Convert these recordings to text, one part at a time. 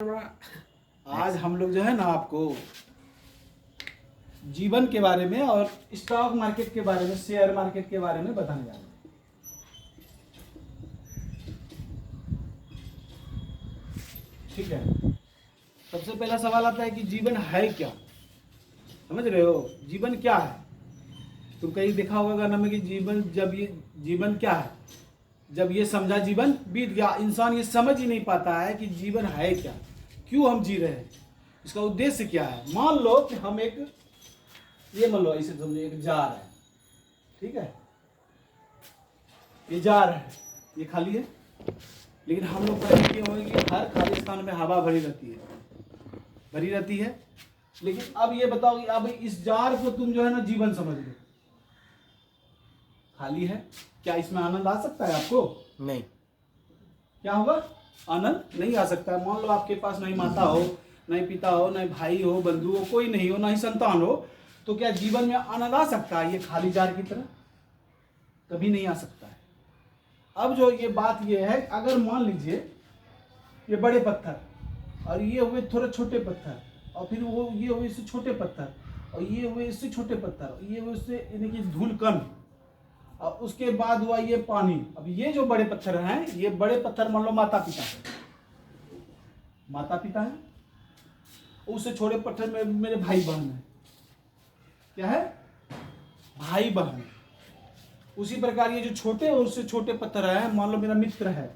आज हम लोग जो है ना आपको जीवन के बारे में और स्टॉक मार्केट के बारे में, शेयर मार्केट के बारे में बताने जा रहे हैं। ठीक है, सबसे पहला सवाल आता है कि जीवन है क्या। समझ रहे हो, जीवन क्या है? तुम कहीं देखा होगा गाना में कि जीवन क्या है। जब ये समझा जीवन बीत गया। इंसान ये समझ ही नहीं पाता है कि जीवन है क्या, क्यों हम जी रहे हैं, इसका उद्देश्य क्या है। मान लो कि हम मान लो इसे समझो, एक जार है। ठीक है, ये जार है, ये खाली है, लेकिन हम लोग पहले किए होंगे कि हर खाली स्थान में हवा भरी रहती है। लेकिन अब ये बताओ कि अब इस जार को तुम जो है ना जीवन समझ लो, खाली है, क्या इसमें आनंद आ सकता है आपको? नहीं। क्या होगा? आनंद नहीं आ सकता है। मान लो आपके पास नहीं माता हो, नहीं पिता हो, नहीं भाई हो, बंधु हो, कोई नहीं हो, ना ही संतान हो, तो क्या जीवन में आनंद आ सकता है ये खाली जार की तरह? कभी नहीं आ सकता है। अब जो ये बात ये है, अगर मान लीजिए ये बड़े पत्थर और ये हुए थोड़े छोटे पत्थर, और फिर वो ये हुए इससे छोटे पत्थर, और ये हुए इससे छोटे पत्थर, और ये हुए उससे यानी कि धूलकण, और उसके बाद हुआ ये पानी। अब ये जो बड़े पत्थर हैं, ये बड़े पत्थर मान लो माता पिता है, उससे छोटे पत्थर में मेरे भाई बहन है। क्या है? भाई बहन। उसी प्रकार ये जो छोटे और उससे छोटे पत्थर है, मान लो मेरा मित्र है।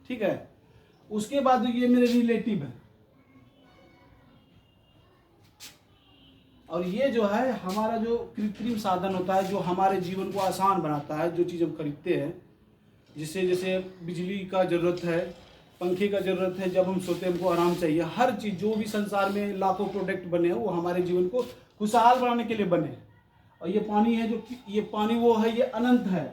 ठीक है, उसके बाद ये मेरे रिलेटिव है, और ये जो है हमारा जो कृत्रिम साधन होता है, जो हमारे जीवन को आसान बनाता है, जो चीज़ हम खरीदते हैं, जिससे जैसे बिजली का ज़रूरत है, पंखे का ज़रूरत है, जब हम सोते हैं हमको आराम चाहिए। हर चीज़, जो भी संसार में लाखों प्रोडक्ट बने हैं, वो हमारे जीवन को खुशहाल बनाने के लिए बने हैं। और ये पानी है, जो ये पानी वो है, ये अनंत है,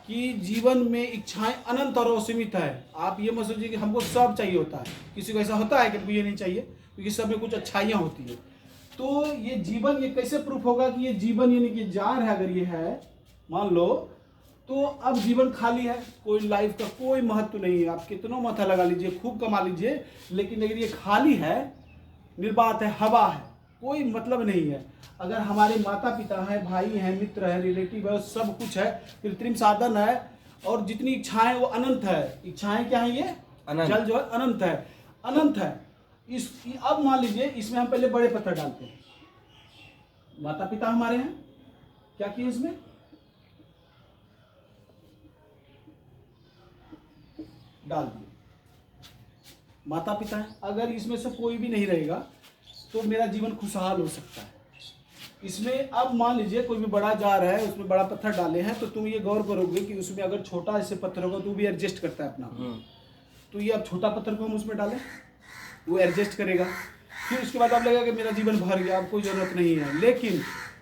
कि जीवन में इच्छाएं अनंत और असीमित है। आप ये मत सोचिए कि हमको सब चाहिए होता है। किसी को ऐसा होता है कि हमको ये नहीं चाहिए, क्योंकि सब में कुछ अच्छाइयाँ होती है। तो ये जीवन, ये कैसे प्रूफ होगा कि ये जीवन यानी कि जार है? अगर ये है मान लो, तो अब जीवन खाली है, कोई लाइफ का कोई महत्व नहीं है। आप कितना माथा लगा लीजिए, खूब कमा लीजिए, लेकिन अगर ये खाली है, निर्बात है, हवा है, कोई मतलब नहीं है। अगर हमारे माता पिता हैं, भाई हैं, मित्र है, रिलेटिव है, सब कुछ है, कृत्रिम साधन है, और जितनी इच्छाएं वो अनंत है। इच्छाएं क्या है? ये जल जो है अनंत है, अनंत है। अब मान लीजिए इसमें हम पहले बड़े पत्थर डालते हैं। माता पिता हमारे हैं, क्या किए इसमें? डाल दिए। माता पिता है, अगर इसमें से कोई भी नहीं रहेगा तो मेरा जीवन खुशहाल हो सकता है। इसमें अब मान लीजिए कोई भी बड़ा जार है, उसमें बड़ा पत्थर डाले हैं, तो तुम ये गौर करोगे कि उसमें अगर छोटा ऐसे पत्थर होगा तो भी एडजस्ट करता है अपना। तो ये अब छोटा पत्थर को हम उसमें डालें, वो एडजस्ट करेगा। फिर उसके बाद अब लगेगा कि मेरा जीवन भर गया, अब कोई ज़रूरत नहीं है। लेकिन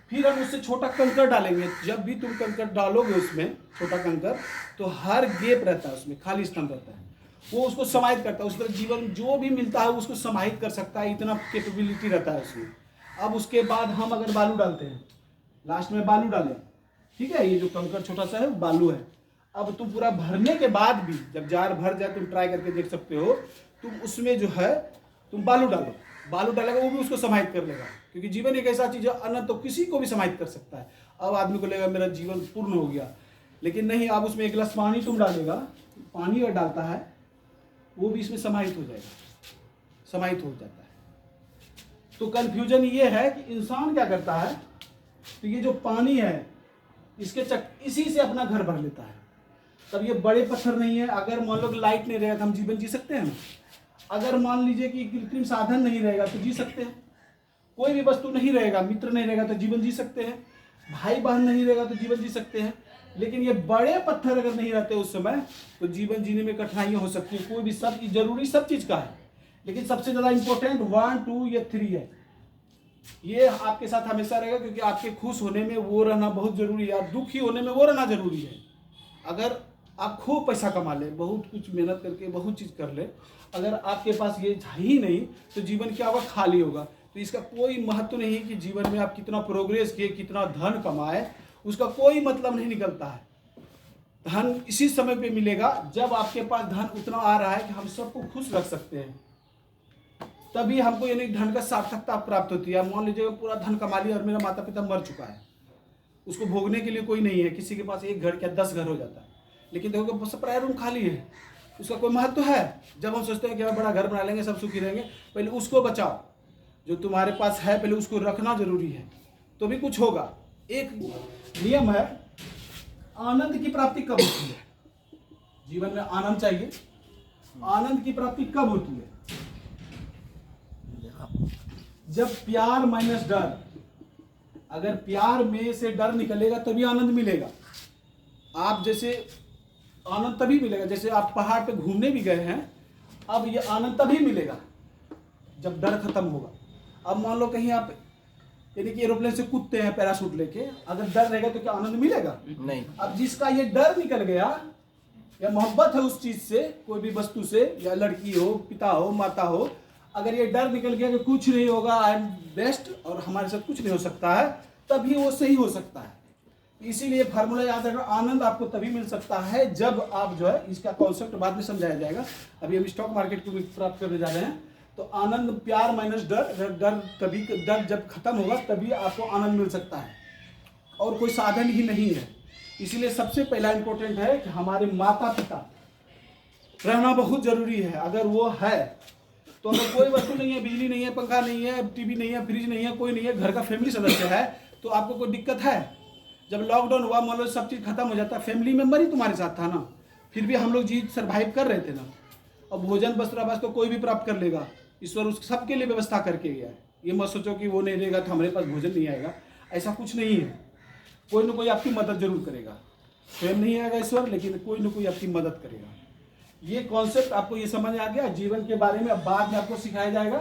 फिर हम उससे छोटा कंकर डालेंगे। जब भी तुम कंकर डालोगे उसमें, छोटा कंकर, तो हर गैप रहता है उसमें, खाली स्थान रहता है, वो उसको समाहित करता है। उस तरह जीवन जो भी मिलता है उसको समाहित कर सकता है, इतना कैपेबिलिटी रहता है उसमें। अब उसके बाद हम अगर बालू डालते हैं, लास्ट में बालू डालें, ठीक है, ये जो कंकर छोटा सा है बालू है। अब तुम पूरा भरने के बाद भी, जब जार भर जाए, तुम ट्राई करके देख सकते हो, तुम उसमें जो है तुम बालू डालो, बालू डालेगा, वो भी उसको समाहित कर लेगा। क्योंकि जीवन एक ऐसा चीज़ है, अनंत, तो किसी को भी समाहित कर सकता है। अब आदमी को लगेगा मेरा जीवन पूर्ण हो गया, लेकिन नहीं। अब उसमें एक गिलास पानी तुम डालेगा, पानी अगर डालता है वो भी इसमें समाहित हो जाएगा, समाहित हो जाता है। तो कंफ्यूजन ये है कि इंसान क्या करता है, तो ये जो पानी है इसी से अपना घर भर लेता है। तब ये बड़े पत्थर नहीं है। अगर मान लो लाइट नहीं रहेगा तो हम जीवन जी सकते हैं ना? अगर मान लीजिए कि कृत्रिम साधन नहीं रहेगा तो जी सकते हैं। कोई भी वस्तु नहीं रहेगा, मित्र नहीं रहेगा तो जीवन जी सकते हैं, भाई बहन नहीं रहेगा तो जीवन जी सकते हैं। लेकिन ये बड़े पत्थर अगर नहीं रहते उस समय, तो जीवन जीने में कठिनाइयां हो सकती है। कोई भी, सब जरूरी सब चीज का है, लेकिन सबसे ज्यादा इंपॉर्टेंट 1, 2 या 3 है। ये आपके साथ हमेशा रहेगा, क्योंकि आपके खुश होने में वो रहना बहुत जरूरी है, और दुखी होने में वो रहना जरूरी है। अगर आप खूब पैसा कमा ले, बहुत कुछ मेहनत करके बहुत चीज कर ले, अगर आपके पास ये ही नहीं, तो जीवन क्या होगा? खाली होगा। तो इसका कोई महत्व नहीं कि जीवन में आप कितना प्रोग्रेस किए, कितना धन कमाए, उसका कोई मतलब नहीं निकलता है। धन इसी समय पे मिलेगा जब आपके पास धन उतना आ रहा है कि हम सबको खुश रख सकते हैं, तभी हमको यानी धन का सार्थकता प्राप्त होती है। मान लीजिए पूरा धन कमा लिया और मेरा माता पिता मर चुका है, उसको भोगने के लिए कोई नहीं है, किसी के पास एक घर क्या 10 घर हो जाता है, लेकिन देखो सब प्राय रूम खाली है, उसका कोई महत्व है? जब हम सोचते हैं कि हम बड़ा घर बना लेंगे सब सुखी रहेंगे, पहले उसको बचाओ, जो तुम्हारे पास है पहले उसको रखना जरूरी है, तो भी कुछ होगा। एक नियम है, आनंद की प्राप्ति कब होती है? जीवन में आनंद चाहिए, आनंद की प्राप्ति कब होती है? जब प्यार माइनस डर, अगर प्यार में से डर निकलेगा तभी आनंद मिलेगा। आप जैसे आनंद तभी मिलेगा, जैसे आप पहाड़ पे घूमने भी गए हैं, अब ये आनंद तभी मिलेगा जब डर खत्म होगा। अब मान लो कहीं आप यानी कि एरोप्लेन से कूदते हैं पैराशूट लेके, अगर डर रहेगा तो क्या आनंद मिलेगा? नहीं। अब जिसका ये डर निकल गया या मोहब्बत है उस चीज से, कोई भी वस्तु से, या लड़की हो, पिता हो, माता हो, अगर ये डर निकल गया कि कुछ नहीं होगा, आई एम बेस्ट और हमारे साथ कुछ नहीं हो सकता है, तभी वो सही हो सकता है। इसीलिए फार्मूला याद रखना, आनंद आपको तभी मिल सकता है जब आप जो है, इसका कॉन्सेप्ट बाद में समझाया जाएगा, अभी हम स्टॉक मार्केट को भी प्राप्त करने जा रहे हैं। तो आनंद प्यार माइनस डर, डर जब खत्म होगा तभी आपको आनंद मिल सकता है, और कोई साधन ही नहीं है। इसीलिए सबसे पहला इंपॉर्टेंट है कि हमारे माता पिता रहना बहुत जरूरी है। अगर वो है तो अगर कोई वस्तु नहीं है, बिजली नहीं है, पंखा नहीं है, टीवी नहीं है, फ्रिज नहीं है, कोई नहीं है, घर का फैमिली सदस्य है, तो आपको कोई दिक्कत है? जब लॉकडाउन हुआ, मान लो सब चीज़ खत्म हो जाता, फैमिली मेंबर ही तुम्हारे साथ था ना, फिर भी हम लोग जी सर्वाइव कर रहे थे ना। अब भोजन वस्त्र आवास तो कोई भी प्राप्त कर लेगा, ईश्वर उस सबके लिए व्यवस्था करके गया है। ये मत सोचो कि वो नहीं रहेगा तो हमारे पास भोजन नहीं आएगा, ऐसा कुछ नहीं है। कोई ना कोई आपकी मदद जरूर करेगा, स्वयं नहीं आएगा ईश्वर, लेकिन कोई ना कोई आपकी मदद करेगा। ये कॉन्सेप्ट आपको ये समझ आ गया जीवन के बारे में। अब बाद में आपको सिखाया जाएगा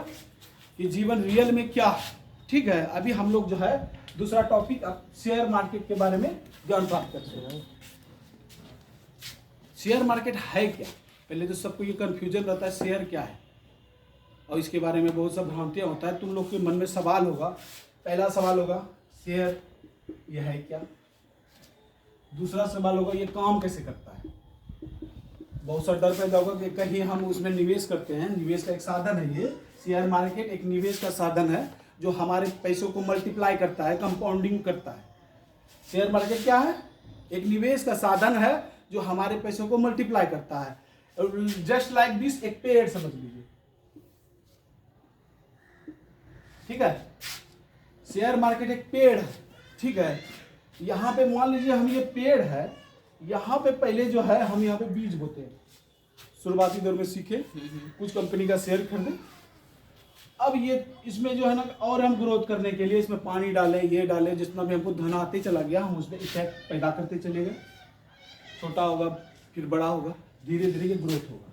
कि जीवन रियल में क्या है, ठीक है? अभी हम लोग जो है दूसरा टॉपिक, अब शेयर मार्केट के बारे में ज्ञान प्राप्त करते हैं। शेयर मार्केट है क्या? पहले तो सबको ये कंफ्यूजन रहता है शेयर क्या है, और इसके बारे में बहुत सा भ्रांतियाँ होता है। तुम लोग के मन में सवाल होगा, पहला सवाल होगा शेयर ये है क्या? दूसरा सवाल होगा ये काम कैसे करता है? बहुत सा डर पैदा होगा कि कहीं हम उसमें निवेश करते हैं, निवेश का एक साधन है ये शेयर मार्केट, एक निवेश का साधन है जो हमारे पैसों को मल्टीप्लाई करता है, कंपाउंडिंग करता है। शेयर मार्केट क्या है? एक निवेश का साधन है जो हमारे पैसों को मल्टीप्लाई करता है। जस्ट लाइक दिस, एक पेड़ समझ लीजिए, ठीक है? शेयर मार्केट एक पेड़ है, ठीक है? यहाँ पे मान लीजिए हम ये पेड़ है, यहाँ पे पहले जो है हम यहाँ पे बीज बोते हैं, शुरुआती दौर में सीखे, कुछ कंपनी का शेयर खरीदे। अब ये इसमें जो है ना, और हम ग्रोथ करने के लिए इसमें पानी डालें, ये डालें, जितना भी हमको धन आते चला गया, हम उसमें इफेक्ट पैदा करते चले गए। छोटा होगा फिर बड़ा होगा, धीरे धीरे ये ग्रोथ होगा,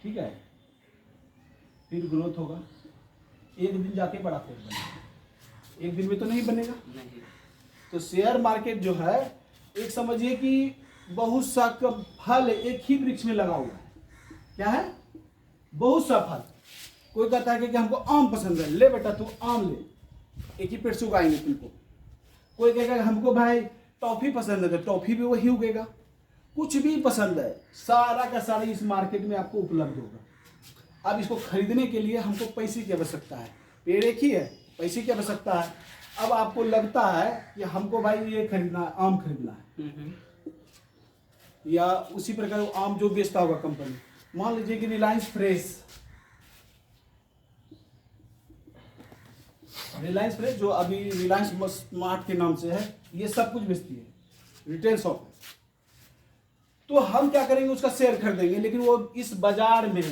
ठीक है? फिर ग्रोथ होगा, एक दिन जाके बड़ा पेड़ बनेगा, एक दिन में तो नहीं बनेगा। तो शेयर मार्केट जो है एक समझिए कि बहुत सा फल एक ही वृक्ष में लगा हुआ है। क्या है? बहुत सा फल। कोई कहता है कि हमको आम पसंद है, ले बेटा तू आम ले, एक ही पेड़ से उगाएंगे तुमको। कोई कहेगा हमको भाई टॉफी पसंद है, तो टॉफी भी वही उगेगा। कुछ भी पसंद है, सारा का सारा इस मार्केट में आपको उपलब्ध होगा। अब इसको खरीदने के लिए हमको पैसे की आवश्यकता है, पेड़ एक ही है, पैसे की आवश्यकता है। अब आपको लगता है कि हमको भाई ये खरीदना है, आम खरीदना है, या उसी प्रकार आम जो बेचता होगा कंपनी, मान लीजिए कि रिलायंस फ्रेश जो अभी रिलायंस स्मार्ट के नाम से है, ये सब कुछ बेचती है, रिटेल शॉप है। तो हम क्या करेंगे, उसका शेयर खरीदेंगे, लेकिन वो इस बाजार में,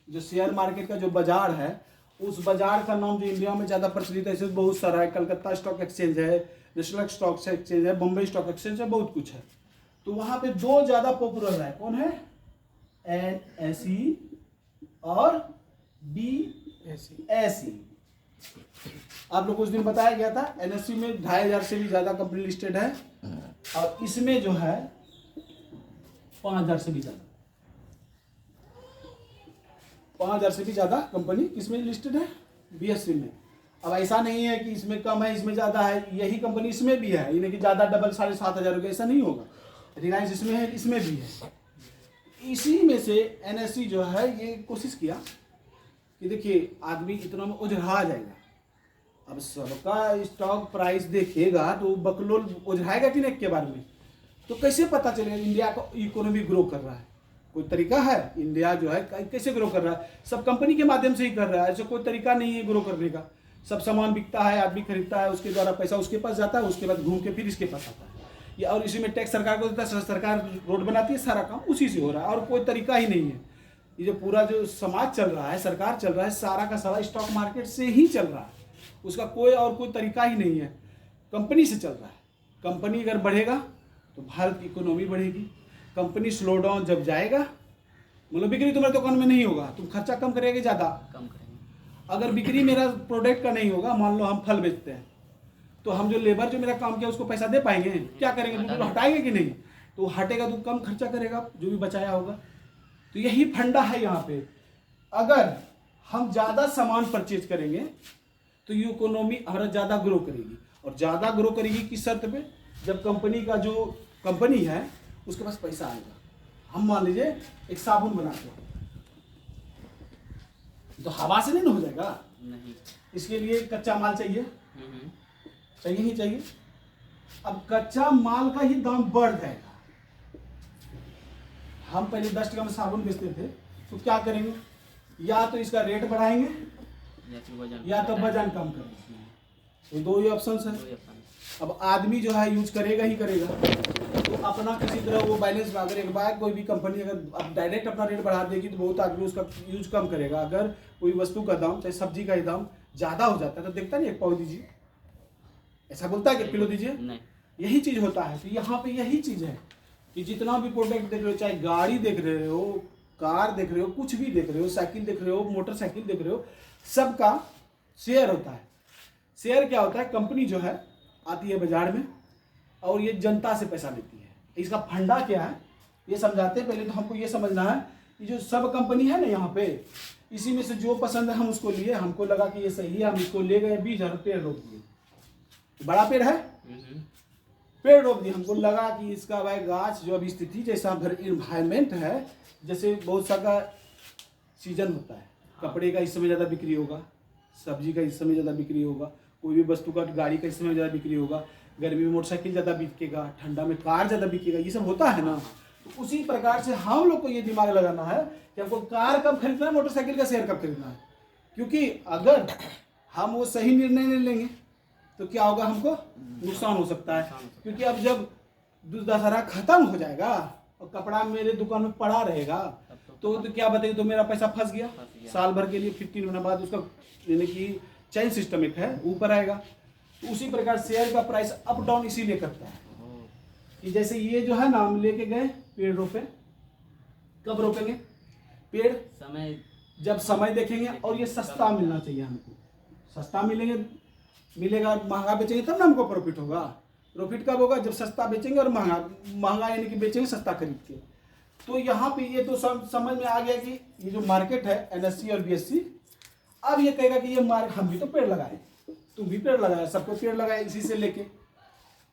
जो शेयर मार्केट का जो बाजार है, उस बाजार का नाम जो इंडिया में ज़्यादा प्रचलित है, ऐसे बहुत सारा है। कलकत्ता स्टॉक एक्सचेंज है, नेशनल स्टॉक एक्सचेंज है, बम्बई स्टॉक एक्सचेंज है, बहुत कुछ है। तो वहाँ पे दो ज़्यादा पॉपुलर है, कौन है? NSE और BSE। आप लोग को उस दिन बताया गया था, NSE में 2500 से भी ज़्यादा कंपनी लिस्टेड है, और इसमें जो है 5000 से भी ज़्यादा, 5000 से भी ज़्यादा कंपनी किसमें लिस्टेड है? BSE में। अब ऐसा नहीं है कि इसमें कम है, इसमें ज़्यादा है, यही कंपनी इसमें भी है, यानी कि ज़्यादा डबल 7500 हो गया, ऐसा नहीं होगा। रिलायंस इसमें है, इसमें भी है। इसी में से एनएससी जो है ये कोशिश किया कि देखिए आदमी इतना में उजरा जाएगा। अब सबका स्टॉक प्राइस देखेगा तो बकलोल उजराएगा कि नहीं के बारे में, तो कैसे पता चलेगा इंडिया का इकोनॉमी ग्रो कर रहा है? कोई तरीका है? इंडिया जो है कैसे ग्रो कर रहा है? सब कंपनी के माध्यम से ही कर रहा है, ऐसा कोई तरीका नहीं है ग्रो करने का। सब सामान बिकता है, आदमी खरीदता है, उसके द्वारा पैसा उसके पास जाता है, उसके बाद घूम के फिर इसके पास आता है। या और इसी में टैक्स सरकार को देता है, सरकार रोड बनाती है, सारा काम उसी से हो रहा है और कोई तरीका ही नहीं है। ये जो पूरा जो समाज चल रहा है, सरकार चल रहा है, सारा का सारा स्टॉक मार्केट से ही चल रहा है, उसका कोई और कोई तरीका ही नहीं है। कंपनी से चल रहा है। कंपनी अगर बढ़ेगा तो भारत की इकोनॉमी बढ़ेगी। कंपनी स्लो डाउन जब जाएगा, मतलब बिक्री तुम्हारे दुकान में नहीं होगा, तुम खर्चा कम करेंगे, ज़्यादा कम करेंगे। अगर बिक्री मेरा प्रोडक्ट का नहीं होगा, मान लो हम फल बेचते हैं, तो हम जो लेबर जो मेरा काम किया उसको पैसा दे पाएंगे? क्या करेंगे? दूध हटाएंगे कि नहीं? तो हटेगा तो कम खर्चा करेगा जो भी बचाया होगा। तो यही फंडा है यहाँ पे। अगर हम ज़्यादा सामान परचेज करेंगे तो ये इकोनॉमी हमारा ज़्यादा ग्रो करेगी। और ज़्यादा ग्रो करेगी किस शर्त पे? जब कंपनी का जो कंपनी है उसके पास पैसा आएगा। हम मान लीजिए एक साबुन बनाते हैं तो हवा से नहीं हो जाएगा, नहीं, इसके लिए कच्चा माल चाहिए, चाहिए ही चाहिए। अब कच्चा माल का ही दाम बढ़ जाएगा। हम पहले 10 टका में साबुन बेचते थे, तो क्या करेंगे? या तो इसका रेट बढ़ाएंगे या तो वजन कम करेंगे। तो दो ही ऑप्शन है। अब आदमी जो है यूज करेगा ही करेगा, तो अपना किसी तरह वो बैलेंस, अगर एक बार कोई भी कंपनी अगर अब डायरेक्ट अपना रेट बढ़ा देगी तो बहुत आदमी उसका यूज कम करेगा। अगर कोई वस्तु का दाम, चाहे सब्जी का ही दाम ज़्यादा हो जाता है तो देखता नहीं एक पाव दीजिए, ऐसा बोलता है कि किलो दीजिए, यही चीज़ होता है। तो यहाँ पे यही चीज़ है कि जितना भी प्रोडक्ट देख रहे हो, चाहे गाड़ी देख रहे हो, कार देख रहे हो, कुछ भी देख रहे हो, साइकिल देख रहे हो, मोटरसाइकिल देख रहे हो, सबका शेयर होता है। शेयर क्या होता है? कंपनी जो है आती है बाजार में और ये जनता से पैसा लेती है। इसका फंडा क्या है ये समझाते हैं। पहले तो हमको ये समझना है कि जो सब कंपनी है ना यहाँ पे, इसी में से जो पसंद है हम उसको लिए, हमको लगा कि ये सही है, हम इसको ले गए, 20,000 पेड़ रोप दिए। बड़ा पेड़ है, पेड़ रोप दिए, हमको लगा कि इसका भाई गाछ जो अभी स्थिति जैसा इन्वायरमेंट है, जैसे बहुत सा का सीजन होता है, कपड़े का इस समय ज़्यादा बिक्री होगा, सब्जी का इस समय ज़्यादा बिक्री होगा, कोई भी वस्तु का, गाड़ी का इस समय ज़्यादा बिक्री होगा, गर्मी में मोटरसाइकिल ज़्यादा बिकेगा, ठंडा में कार ज़्यादा बिकेगा, ये सब होता है ना। तो उसी प्रकार से हम लोग को ये दिमाग लगाना है कि हमको कार कब खरीदना है, मोटरसाइकिल का शेयर कब खरीदना है। क्योंकि अगर हम वो सही निर्णय नहीं लेंगे तो क्या होगा, हमको नुकसान हो सकता है। क्योंकि अब जब दशहरा खत्म हो जाएगा और कपड़ा मेरे दुकान में पड़ा रहेगा तो क्या बताइए, तो मेरा पैसा फंस गया साल भर के लिए। फिर 3 महीने बाद उसका यानी कि चेन सिस्टम एक है, ऊपर आएगा। तो उसी प्रकार शेयर का प्राइस अप डाउन इसीलिए करता है कि जैसे ये जो है ना, हम लेके गए पेड़ रोपे, कब रोपेंगे पेड़? समय, जब समय देखेंगे। और ये सस्ता मिलना चाहिए हमको, सस्ता मिलेगा, महंगा बेचेंगे तब ना हमको प्रॉफिट होगा। प्रॉफिट कब होगा? जब सस्ता बेचेंगे और महंगा यानी कि बेचेंगे सस्ता खरीद के। तो यहाँ पे ये तो समझ में आ गया कि ये जो मार्केट है एनएससी और बीएससी, अब ये कहेगा कि ये हम भी तो पेड़ लगाए, तुम भी पेड़ लगाए, सबको पेड़ लगाए इसी से लेके,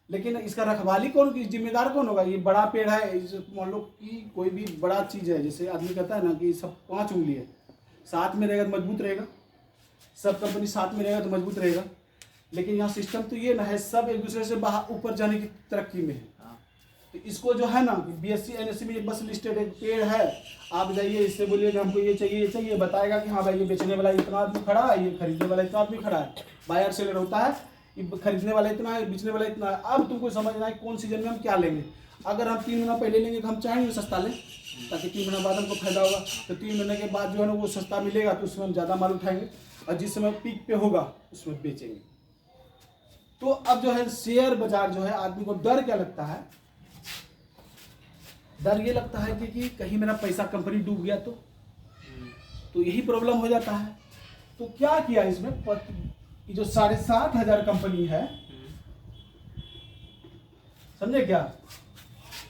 लेकिन इसका रखवाली कौन, की जिम्मेदार कौन होगा? ये बड़ा पेड़ है, मान लो कि कोई भी बड़ा चीज़ है, जैसे आदमी कहता है ना कि सब 5 उंगली है, साथ में रहेगा तो मजबूत रहेगा, सब कंपनी साथ में रहेगा तो मजबूत रहेगा। लेकिन यहाँ सिस्टम तो ये ना है, सब एक दूसरे से बाहर ऊपर जाने की तरक्की में है। तो इसको जो है ना कि बीएससी एनएससी में बस लिस्टेड एक पेड़ है, आप जाइए इससे बोलिए हमको ये चाहिए, बताएगा कि हाँ भाई ये बेचने वाला इतना आदमी खड़ा है, ये खरीदने वाला इतना आदमी खड़ा है, बायर सेलर होता है, ये खरीदने वाला इतना है, बेचने वाला इतना है। अब तुमको समझना है कौन सीजन में हम क्या लेंगे। अगर हम 3 महीना पहले लेंगे तो हम चाहेंगे सस्ता लें, ताकि 3 महीना बाद हमको फायदा होगा। तो 3 महीने के बाद जो है ना वो सस्ता मिलेगा तो उसमें हम ज़्यादा माल उठाएंगे, और जिस समय पीक पे होगा उसमें बेचेंगे। तो अब जो है शेयर बाजार जो है, आदमी को डर क्या लगता है? डर ये लगता है कि कहीं मेरा पैसा कंपनी डूब गया तो यही प्रॉब्लम हो जाता है। तो क्या किया इसमें, ये जो 7,500 कंपनी है, समझे क्या?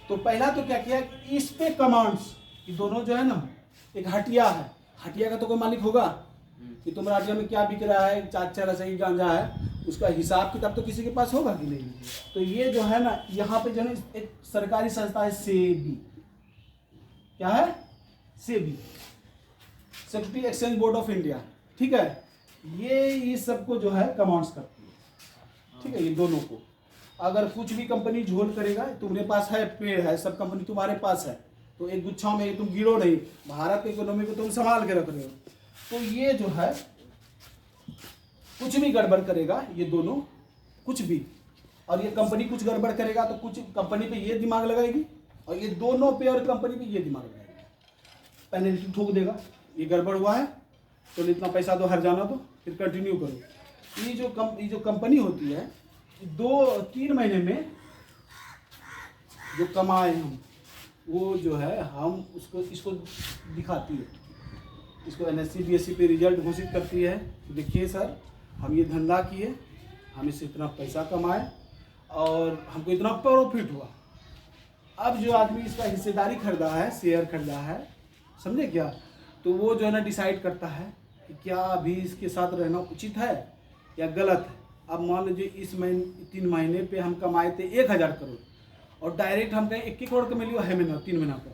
तो पहला तो क्या किया, इस पे कमांड्स, ये दोनों जो है ना, एक हटिया है, हटिया का तो कोई मालिक होगा कि तुम राज्य में क्या बिक रहा है, चाचा सही गांजा है, उसका हिसाब किताब तो किसी के पास होगा कि नहीं। तो ये जो है ना, यहाँ पे जो है एक सरकारी संस्था है सेबी। क्या है? SEBI, security exchange board of India. ठीक है, ये सबको जो है कमांड्स करती है। ठीक है, ये दोनों को। अगर कुछ भी कंपनी झोल करेगा, तुम्हारे पास है पेड़ है, सब कंपनी तुम्हारे पास है, तो एक गुच्छा में तुम गिरो नहीं, भारत की इकोनॉमी को तुम संभाल के रख रहे हो। तो ये जो है कुछ भी गड़बड़ करेगा, ये दोनों कुछ भी, और ये कंपनी कुछ गड़बड़ करेगा तो कुछ कंपनी पे ये दिमाग लगाएगी, और ये दोनों पे और कंपनी पे ये दिमाग लगाएगी, पेनल्टी ठोक देगा। ये गड़बड़ हुआ है तो इतना पैसा दो, हर जाना दो, फिर कंटिन्यू करो। ये जो कंपनी होती है, 2-3 महीने में जो कमाए हम, वो जो है हम इसको दिखाती है, इसको NSE BSE पे रिजल्ट घोषित करती है। देखिए सर, हम ये धंधा किए, हम इससे इतना पैसा कमाए और हमको इतना प्रॉफिट हुआ। अब जो आदमी इसका हिस्सेदारी खरीदा है, शेयर खरीदा है, समझे क्या, तो वो जो है ना डिसाइड करता है कि क्या अभी इसके साथ रहना उचित है या गलत है। अब मान लीजिए इस 3 महीने पे हम कमाए थे 1000 करोड़, और डायरेक्ट हम कहें 21 करोड़ का मिली है महीना, 3 महीना का,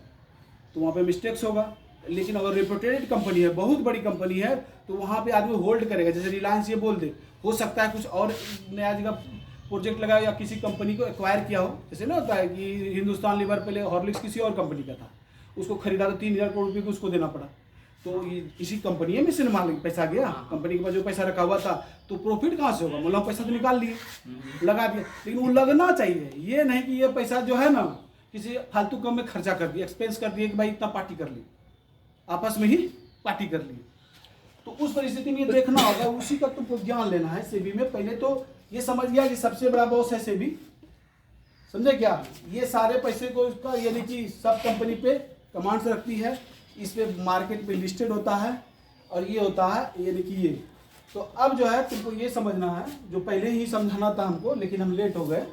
तो वहाँ पे मिस्टेक्स होगा। लेकिन अगर रिप्यूटेड कंपनी है, बहुत बड़ी कंपनी है, तो वहाँ पे आदमी होल्ड करेगा। जैसे रिलायंस ये बोल दे, हो सकता है कुछ और नया जगह प्रोजेक्ट लगाया या किसी कंपनी को एक्वायर किया हो। जैसे ना होता है कि हिंदुस्तान लीवर पहले हॉर्लिक्स किसी और कंपनी का था, उसको खरीदा तो 3000 करोड़ रुपये को उसको देना पड़ा, तो ये इसी कंपनी में से माल पैसा गया, कंपनी के पास जो पैसा रखा हुआ था, तो प्रॉफिट कहाँ से होगा, मतलब पैसा तो निकाल लिए, लगा दिया। लेकिन वो लगना चाहिए, ये नहीं कि ये पैसा जो है ना किसी फालतू काम में खर्चा कर दिया, एक्सपेंस कर दिया कि भाई इतना पार्टी कर ली, आपस में ही पार्टी कर ली। तो उस परिस्थिति में देखना होगा, उसी का तुमको ज्ञान लेना है। सेबी में पहले तो ये समझ गया कि सबसे बड़ा बॉस है सेबी, समझे क्या, ये सारे पैसे को इसका यानी कि सब कंपनी पे कमांड्स रखती है, इस पे मार्केट पे लिस्टेड होता है, और ये होता है यानी कि ये। तो अब जो है तुमको ये समझना है, जो पहले ही समझाना था हमको, लेकिन हम लेट हो गए।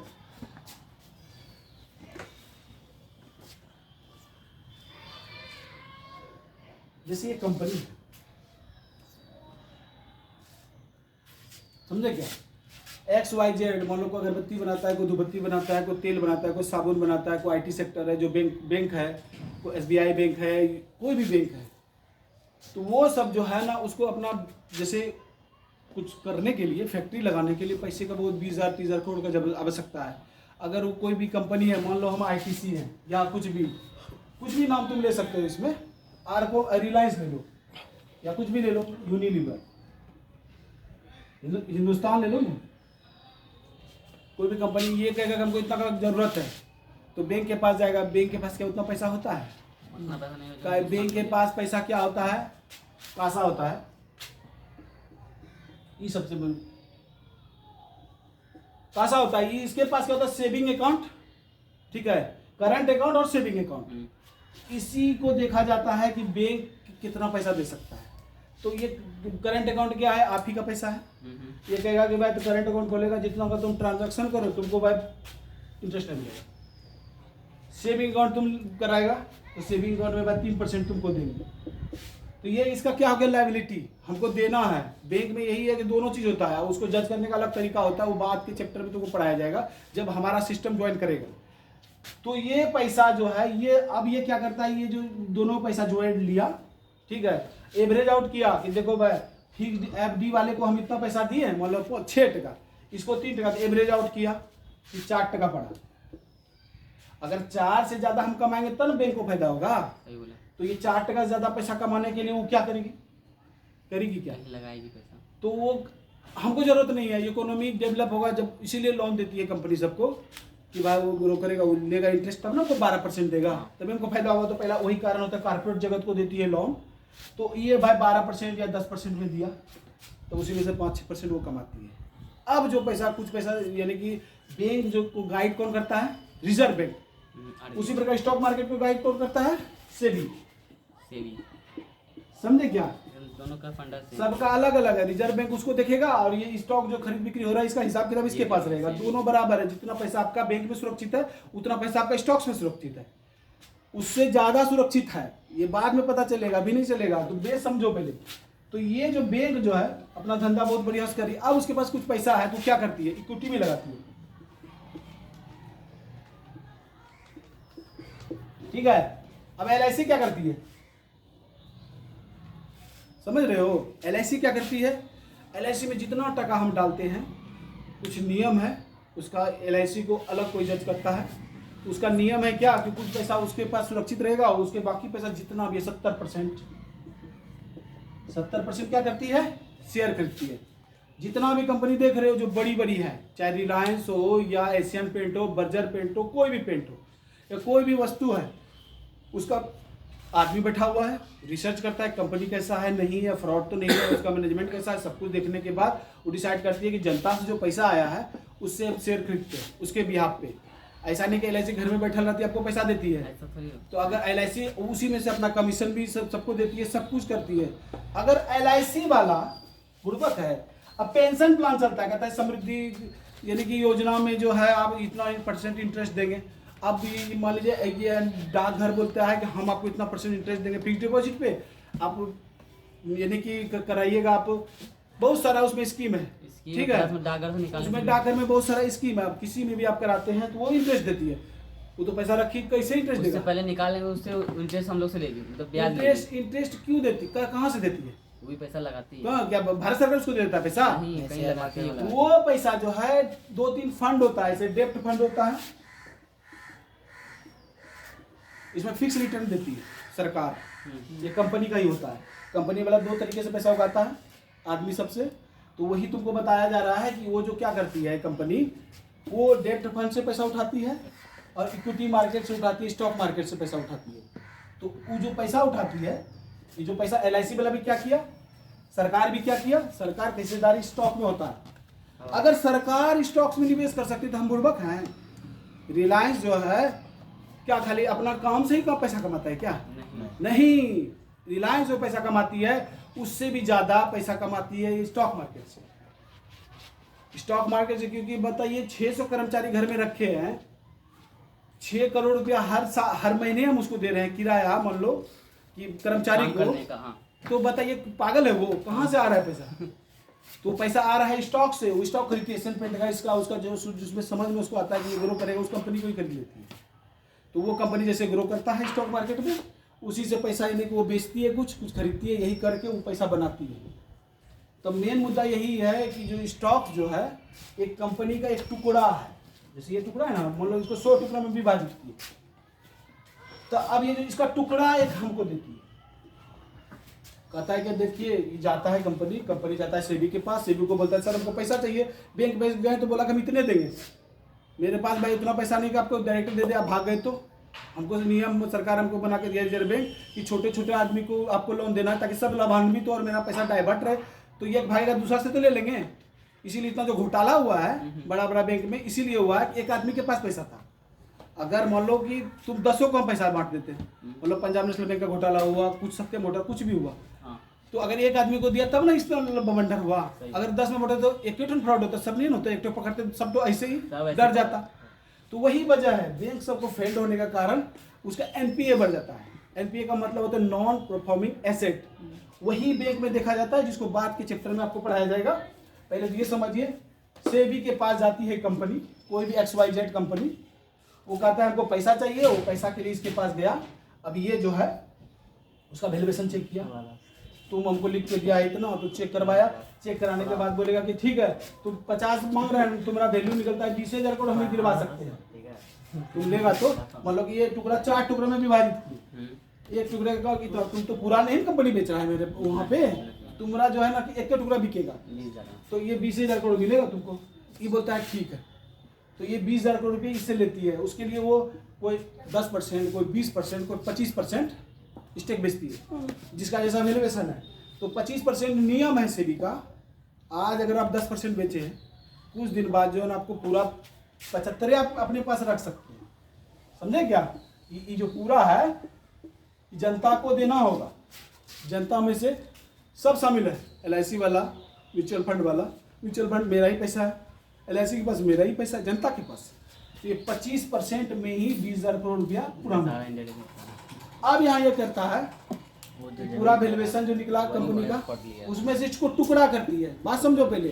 जैसे ये कंपनी है, समझे क्या, XYZ, मान लो कोई अगरबत्ती बनाता है, कोई धूपबत्ती बनाता है, कोई तेल बनाता है, कोई साबुन बनाता है, कोई IT सेक्टर है, जो बैंक है, कोई SBI बैंक है, कोई भी बैंक है, तो वो सब जो है ना उसको अपना जैसे कुछ करने के लिए, फैक्ट्री लगाने के लिए पैसे का बहुत 20,000-30,000 करोड़ का जब आवश्यकता है। अगर वो कोई भी कंपनी है, मान लो हम ITC हैं या कुछ भी नाम तुम ले सकते हो इसमें, रिलायंस ले लो या कुछ भी ले लो, यूनिलीवर, हिंदुस्तान ले लो ना, कोई भी कंपनी ये कहेगा कि हमको इतना का जरूरत है, तो बैंक के पास जाएगा। बैंक के पास क्या उतना पैसा होता है? बैंक के पास पैसा क्या होता है? पैसा होता है, ये सबसे बड़ी पैसा होता है। इसके पास क्या होता है? सेविंग अकाउंट, ठीक है, करंट अकाउंट और सेविंग अकाउंट। इसी को देखा जाता है कि बैंक कितना पैसा दे सकता है। तो ये करंट अकाउंट क्या है? आप ही का पैसा है। ये कहेगा कि भाई तो करंट अकाउंट खोलेगा, जितना का तुम ट्रांजैक्शन करो तुमको भाई इंटरेस्ट नहीं मिलेगा। सेविंग अकाउंट तुम कराएगा तो सेविंग अकाउंट में भाई 3% तुमको देंगे। तो ये इसका क्या हो गया? लायबिलिटी हमको देना है। बैंक में यही है कि दोनों चीज होता है, उसको जज करने का अलग तरीका होता है, वो बात के चैप्टर में तुमको पढ़ाया जाएगा जब हमारा सिस्टम ज्वाइन करेगा। तो ये पैसा जो है ये अब ये क्या करता है, ये जो दोनों पैसा ज्वाइन लिया, ठीक है, एवरेज आउट किया कि देखो भाई फिक्स्ड FD वाले को हम इतना पैसा दिए, मतलब 6 टका, इसको 3 टका, एवरेज आउट किया कि 4 टका पड़ा। अगर 4 से ज्यादा हम कमाएंगे तब तो बैंक को फायदा होगा। तो ये 4 टका से ज्यादा पैसा कमाने के लिए वो क्या करेगी? क्या लगाएगी पैसा। तो वो हमको जरूरत नहीं है, इकोनॉमी डेवलप होगा जब, इसीलिए लोन देती है कंपनी सबको कि भाई वो ग्रो करेगा, वो लेगा इंटरेस्ट तब ना तो 12% देगा, तभी हमको फायदा होगा। तो पहला वही कारण होता है, कारपोरेट जगत को देती है लोन। तो ये भाई 12% या 10% में दिया, तो उसी में से 5-6% वो कमाती है। अब जो पैसा कुछ पैसा यानी कि बैंक जो गाइड कौन करता है? Reserve bank. उसी प्रकार स्टॉक मार्केट को गाइड कौन करता है? सेबी। समझे क्या? दोनों का फंडा सबका अलग अलग है। रिजर्व बैंक उसको देखेगा और ये स्टॉक जो खरीद बिक्री हो रहा है इसका हिसाब किताब इसके पास रहेगा। दोनों बराबर है, जितना पैसा आपका बैंक में सुरक्षित है उतना पैसा आपका स्टॉक्स में सुरक्षित है, उससे ज्यादा सुरक्षित है। ये बाद में पता चलेगा, अभी नहीं चलेगा, तो बेस समझो पहले। तो ये जो बैंक जो है अपना धंधा बहुत बढ़िया से कर रही है। अब उसके पास कुछ पैसा है तो क्या करती है, इक्विटी में लगाती है। ठीक है, अब LIC क्या करती है, समझ रहे हो? LIC क्या करती है, LIC में जितना टका हम डालते हैं, कुछ नियम है उसका, LIC को अलग कोई जज करता है। उसका नियम है क्या कि कुछ पैसा उसके पास सुरक्षित रहेगा और उसके बाकी पैसा जितना भी 70% क्या करती है, शेयर खरीदती है। जितना भी कंपनी देख रहे हो जो बड़ी बड़ी है, चाहे रिलायंस हो या एशियन पेंट हो, बर्जर पेंट हो, कोई भी पेंट हो या कोई भी वस्तु है, उसका आदमी बैठा हुआ है, रिसर्च करता है कंपनी कैसा है, नहीं है, फ्रॉड तो नहीं है, उसका मैनेजमेंट कैसा है, सब कुछ देखने के बाद वो डिसाइड करती है कि जनता से जो पैसा आया है उससे अब शेयर खरीदते हैं उसके बिहाफ पे। ऐसा नहीं कि LIC घर में बैठल रहती है आपको पैसा देती है। ऐसा थोड़ी होता तो अगर LIC उसी में से अपना कमीशन भी सबको देती है, सब कुछ करती है। अगर LIC वाला बुड़बक है, अब पेंशन प्लान चलता है, कहता है समृद्धि यानी कि योजना में जो है आप इतना % इंटरेस्ट देंगे। अब ये मान लीजिए ये डाकघर बोलता है कि हम आपको इतना % इंटरेस्ट देंगे फिक्स डिपॉजिट पे, आप यानी कि कराइएगा आप, बहुत सारा उसमें स्कीम है। ठीक है, उसमें डाकघर से निकालने उसमें डाकघर में बहुत सारा स्कीम है। आप किसी में भी आप कराते हैं तो वो इंटरेस्ट देती है, वो तो पैसा रखी कैसे इंटरेस्ट उससे देगा, पहले निकालेंगे, उससे इंटरेस्ट हम लोग से लेगी, मतलब ब्याज इंटरेस्ट क्यों देती, कहाँ से देती है, वो भी पैसा लगाती है। कहाँ, क्या भारत सरकार उसको देता है पैसा? नहीं, कहीं लगाती है वो। वो पैसा जो है 2-3 फंड होता है, जैसे डेप्ट फंड होता है, इसमें फिक्स रिटर्न देती है सरकार। ये कंपनी का ही होता है। कंपनी वाला 2 तरीके से पैसा उगाता है आदमी सबसे, तो वही तुमको बताया जा रहा है कि वो जो क्या करती है कंपनी, वो डेप्ट फंड से पैसा उठाती है और इक्विटी मार्केट से उठाती है, स्टॉक मार्केट से पैसा उठाती है। तो वो जो पैसा उठाती है, ये जो पैसा LIC वाला भी क्या किया, सरकार भी क्या किया, सरकार की हिस्सेदारी स्टॉक में होता है। अगर सरकार स्टॉक्स में निवेश कर सकती तो हम बुड़बक हैं? रिलायंस जो है क्या खाली अपना काम से ही का पैसा कमाता है क्या? नहीं, रिलायंस जो पैसा कमाती है उससे भी ज्यादा पैसा कमाती है स्टॉक मार्केट से। स्टॉक मार्केट से क्योंकि बताइए 600 कर्मचारी घर में रखे हैं, 6 करोड़ रुपया हर महीने हम उसको दे रहे हैं किराया, मान लो कि कर्मचारी को, तो बताइए पागल है वो, कहाँ से आ रहा है पैसा? तो पैसा आ रहा है स्टॉक से, वो स्टॉक खरीदती है, एशियन पेंट का इसका उसका जो जिसमें समझ में उसको आता है कि ये ग्रो करेगा उस कंपनी को ही खरीद लेती है। तो वो कंपनी जैसे ग्रो करता है स्टॉक मार्केट में, उसी से पैसा यानी कि वो बेचती है, कुछ खरीदती है, यही करके वो पैसा बनाती है। तो मेन मुद्दा यही है कि जो स्टॉक जो है एक कंपनी का एक टुकड़ा है, जैसे ये टुकड़ा है ना, मान लो इसको 100 टुकड़ा में विभाजित किए, तो अब ये जो इसका टुकड़ा एक हमको देती है, कहता है कि देखिए ये जाता है कंपनी जाता है सेबी के पास, सेबी को बोलता है सर हमको पैसा चाहिए, बैंक में गए तो बोला कि हम इतने देंगे, मेरे पास भाई उतना पैसा नहीं कि आपको डायरेक्ट दे दे, आप भाग गए तो हमको नियम सरकार हमको बना के दिया रिजर्व बैंक कि छोटे छोटे आदमी को आपको लोन देना है ताकि सब लाभान्वित हो और मेरा पैसा डाइवर्ट रहे। तो ये भाई का दूसरा से तो ले लेंगे, इसीलिए इतना जो घोटाला हुआ है बड़ा बड़ा बैंक में इसीलिए हुआ है कि एक आदमी के पास पैसा था। अगर मान लो कि तुम 10 को हम पैसा बांट देते, मतलब पंजाब नेशनल बैंक का घोटाला हुआ, कुछ सबके मोटर कुछ भी हुआ, तो अगर एक आदमी को दिया तब ना इस तरह बवंडर हुआ। अगर 10 में मोटर तो एक फ्रॉड होता, सब नहीं होता, एक पकड़ते सब तो ऐसे ही डर जाता। तो वही वजह है बैंक सबको फेल्ड होने का कारण, उसका NPA बढ़ जाता है। NPA का मतलब होता है नॉन परफॉर्मिंग एसेट। वही बैंक में देखा जाता है जिसको बाद के चैप्टर में आपको पढ़ाया जाएगा। पहले तो ये समझिए, सेबी के पास जाती है कंपनी, कोई भी XYZ कंपनी, वो कहता है हमको पैसा चाहिए, वो पैसा के लिए इसके पास गया, अब ये जो है उसका वैल्यूएशन चेक किया, तुम हमको लिख के दिया इतना, तो चेक करवाया, चेक कराने के बाद बोलेगा कि ठीक है तुम 50 मांग रहे हैं, तुम्हारा वैल्यू निकलता है 20,000 करोड़, हमें गिरवा सकते हैं, तुम लेगा तो मान लो कि ये टुकड़ा 4 टुकड़ों में विभाजित, एक टुकड़े का कि तुम तो पूरा नहीं कंपनी बेच रहा है मेरे वहाँ पे, तुम्हारा जो है ना कि एक का टुकड़ा बिकेगा, तो ये 20,000 करोड़ मिलेगा तुमको। ये बोलता है ठीक है, तो ये 20,000 करोड़ रुपये इससे लेती है, उसके लिए वो कोई 10%, कोई 20%, कोई 25% स्टेक बेचती है, जिसका जैसा वैल्यूएशन है। तो 25% नियम है सेबी का। आज अगर आप 10% बेचे हैं, कुछ दिन बाद जो है ना आपको पूरा 75 आप अपने पास रख सकते हैं, समझे क्या? ये जो पूरा है जनता को देना होगा, जनता में से सब शामिल है, LIC वाला, म्यूचुअल फंड वाला, म्यूचुअल फंड मेरा ही पैसा है, LIC के पास मेरा ही पैसा है, जनता के पास। तो ये 25% में ही 20,000 करोड़ रुपया पूरा। अब यहाँ ये कहता है वो जो पूरा वैल्यूएशन जो निकला कंपनी का उसमें से इसको टुकड़ा करती है। बात समझो पहले।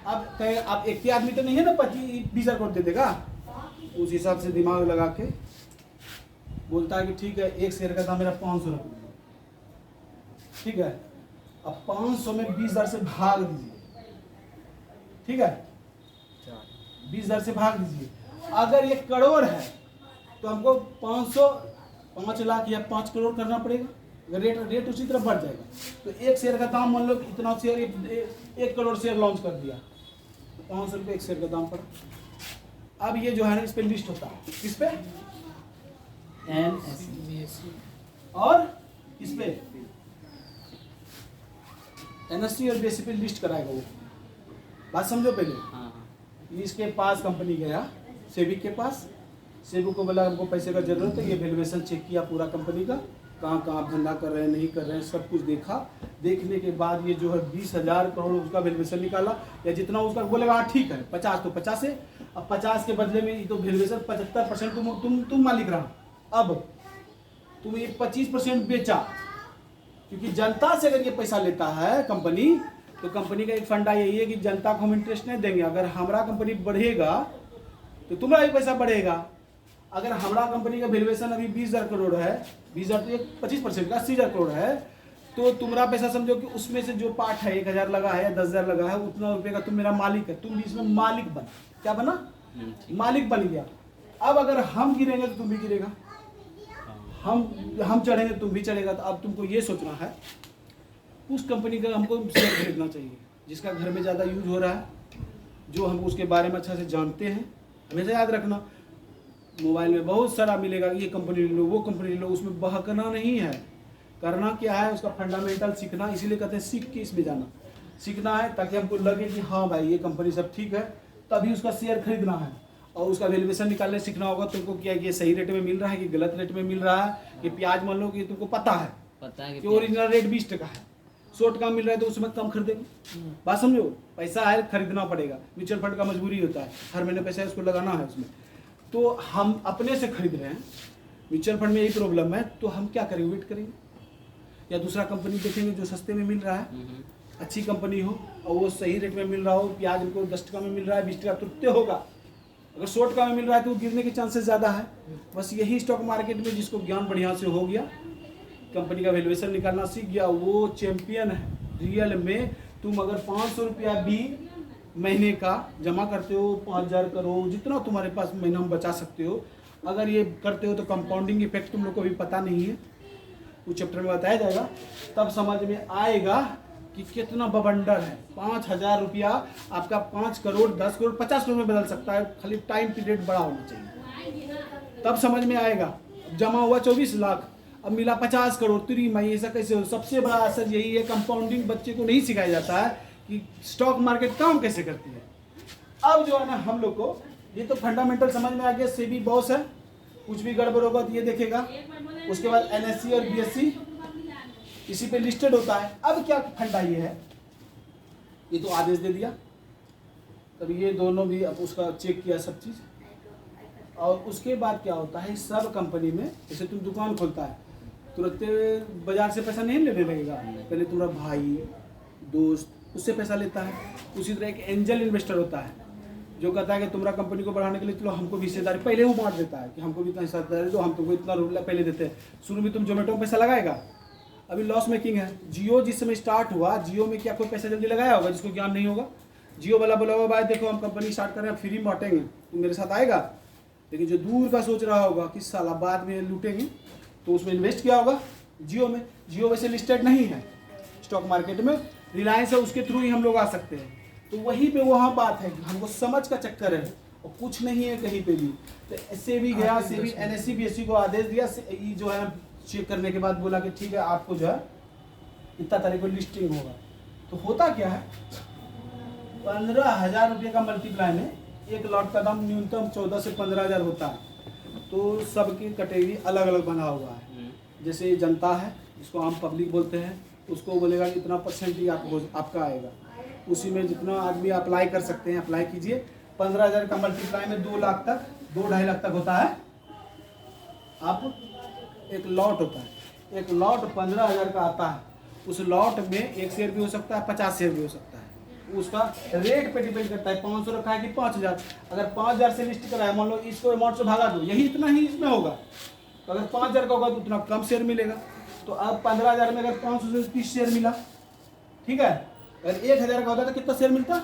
अब कहे आप एक ही आदमी तो नहीं है ना 25-20 करोड़ दे देगा, उस हिसाब से दिमाग लगा के बोलता है कि ठीक है एक शेयर का दाम मेरा 500 रुपये, ठीक है। अब 500 में 20,000 से भाग दीजिए, ठीक है, 20,000 से भाग दीजिए। अगर ये करोड़ है तो हमको 5 लाख या 5 करोड़ करना पड़ेगा। अगर रेट उसी तरफ बढ़ जाएगा तो एक शेयर का दाम मान लो इतना शेयर 1 करोड़ शेयर लॉन्च कर दिया तो 500 रुपये एक शेयर का दाम पड़ा। अब ये जो है ना इस पे लिस्ट होता है, किस पे, NSE और इस पे NSE और BSE पे लिस्ट कराएगा वो। बात समझो पहले। हाँ इसके पास कंपनी गया सेबी के पास, सेबी को बोला हमको पैसे का जरूरत है, ये वैल्यूएशन चेक किया पूरा कंपनी का, कहाँ कहाँ आप धंधा कर रहे हैं नहीं कर रहे हैं सब कुछ देखा। देखने के बाद ये जो है 20,000 करोड़ उसका वैल्यूएशन निकाला, या जितना उसका बोलेगा हाँ ठीक है 50 तो 50 है। अब 50 के बदले में ये तो वैल्यूएशन 75% तुम मालिक रहा। अब तुम ये 25% बेचा, क्योंकि जनता से अगर ये पैसा लेता है कंपनी तो कंपनी का एक फंडा यही है कि जनता को हम इंटरेस्ट नहीं देंगे। अगर हमारा कंपनी बढ़ेगा तो तुम्हारा भी पैसा बढ़ेगा। अगर हमारा कंपनी का वैल्यूएशन अभी 20,000 करोड़ है, 20,000 तो 25% का 80,000 करोड़ है, तो तुम्हारा पैसा समझो कि उसमें से जो पार्ट है 1,000 लगा है या 10,000 लगा है, उतना रुपये का तुम मेरा मालिक है। तुम भी इसमें मालिक बन, क्या बना, मालिक बन गया। अब अगर हम गिरेंगे तो तुम भी गिरेगा, हम चढ़ेंगे तुम भी चढ़ेगा। तो अब तुमको ये सोचना है उस कंपनी का हमको शेयर खरीदना चाहिए जिसका घर में ज़्यादा यूज हो रहा है, जो हम उसके बारे में अच्छा से जानते हैं। हमेशा याद रखना, मोबाइल में बहुत सारा मिलेगा, ये कंपनी ले लो वो कंपनी ले लो, उसमें बहकना नहीं है। करना क्या है, उसका फंडामेंटल सीखना। इसीलिए कहते हैं सीख के इसमें जाना, सीखना है ताकि हमको लगे कि हाँ भाई ये कंपनी सब ठीक है, तभी उसका शेयर खरीदना है। और उसका वैल्यूएशन निकालने सीखना होगा तुमको, क्या कि ये सही रेट में मिल रहा है कि गलत रेट में मिल रहा है। कि प्याज मान लो कि तुमको पता है कि ओरिजिनल रेट 20 टका है, 100 टका मिल रहा है तो उसमें कम खरीदेंगे। बात समझो, पैसा है खरीदना पड़ेगा। म्यूचुअल फंड का मजबूरी होता है, हर महीने पैसा उसको लगाना है उसमें। तो हम अपने से खरीद रहे हैं, म्यूचुअल फंड में यही प्रॉब्लम है। तो हम क्या करेंगे, वेट करेंगे या दूसरा कंपनी देखेंगे जो सस्ते में मिल रहा है, अच्छी कंपनी हो और वो सही रेट में मिल रहा हो। प्याज हमको 10 टका में मिल रहा है, 20 टका तुरंत होगा। अगर 100 टका में मिल रहा है तो गिरने के चांसेस ज़्यादा है। बस यही स्टॉक मार्केट में जिसको ज्ञान बढ़िया से हो गया, कंपनी का वैल्यूएशन निकालना सीख गया, वो चैंपियन है रियल में। तुम अगर 500 रुपया भी महीने का जमा करते हो, 5,000 करो, जितना तुम्हारे पास महीना में बचा सकते हो, अगर ये करते हो तो कंपाउंडिंग इफेक्ट तुम लोग को अभी पता नहीं है, वो चैप्टर में बताया जाएगा, तब समझ में आएगा कि कितना बवंडर है। 5,000 रुपया आपका 5 करोड़ 10 करोड़ 50 करोड़ में बदल सकता है, खाली टाइम पीरियड बड़ा होना चाहिए, तब समझ में आएगा। जमा हुआ 24 लाख, अब मिला 50 करोड़, तेरी माई ऐसा कैसे हो। सबसे बड़ा असर यही है, कंपाउंडिंग बच्चे को नहीं सिखाया जाता है कि स्टॉक मार्केट काम कैसे करती है। अब जो है ना हम लोग को ये तो फंडामेंटल समझ में आ गया, सेबी बॉस है, कुछ भी गड़बड़ होगा तो ये देखेगा। उसके बाद NSE और BSE इसी पे लिस्टेड होता है। अब क्या फंडा ये है, ये तो आदेश दे दिया, तब ये दोनों भी अब उसका चेक किया सब चीज़। और उसके बाद क्या होता है, सब कंपनी में जैसे तुम दुकान खोलता है तुरंत बाजार से पैसा नहीं लेने लगेगा, पहले तुम्हारा भाई दोस्त उससे पैसा लेता है। उसी तरह एक एंजल इन्वेस्टर होता है जो कहता है कि तुम्हारा कंपनी को बढ़ाने के लिए चलो हमको भी हिस्सेदारी, पहले वो बांट देता है कि हमको भी इतना हिस्सेदारी दो, हम तुमको इतना रुपया पहले देते हैं। शुरू में तुम जोमेटो में पैसा लगाएगा, अभी लॉस मेकिंग है। जियो जिस समय स्टार्ट हुआ, जियो में क्या कोई पैसा जल्दी लगाया होगा जिसको ज्ञान नहीं होगा। जियो वाला बोला होगा भाई देखो हम कंपनी स्टार्ट कर रहे हैं, फ्री में बांटेंगे, तुम मेरे साथ आएगा। लेकिन जो दूर का सोच रहा होगा कि साला बाद में लूटेंगे, तो उसमें इन्वेस्ट किया होगा जियो में। जियो वैसे लिस्टेड नहीं है स्टॉक मार्केट में, रिलायंस है, उसके थ्रू ही हम लोग आ सकते हैं। तो वहीं पे वहाँ बात है कि हमको समझ का चक्कर है और कुछ नहीं है कहीं पे भी। तो ऐसे भी गया, से भी NSE BSE को आदेश दिया, ये जो है चेक करने के बाद बोला कि ठीक है आपको जो है इतना तारीख को लिस्टिंग होगा। तो होता क्या है, 15,000 रुपये का मल्टीप्लाई में एक लॉट का दाम न्यूनतम 14 से 15,000 होता है। तो सबकी कैटेगरी अलग अलग बना हुआ है। जैसे जनता है जिसको आम पब्लिक बोलते हैं, उसको बोलेगा कि इतना परसेंट ही आपका आएगा। उसी में जितना आदमी अप्लाई कर सकते हैं अप्लाई कीजिए। 15,000 का मल्टीप्लाई में 2 लाख तक 2-2.5 लाख तक होता है। आप एक लॉट होता है, एक लॉट 15,000 का आता है, उस लॉट में 1 शेयर भी हो सकता है, 50 शेयर भी हो सकता है। उसका रेट पे डिपेंड करता है, 500 रखा है कि 5,000। अगर 5,000 से लिस्ट कराया, मान लो इसको अमाउंट से भागा दो, यही इतना ही इसमें होगा। तो अगर 5,000 का होगा तो उतना कम शेयर मिलेगा। तो अब 15,000 में अगर 500 से 30 शेयर मिला, ठीक है। अगर 1,000 का होता तो कितना शेयर मिलता?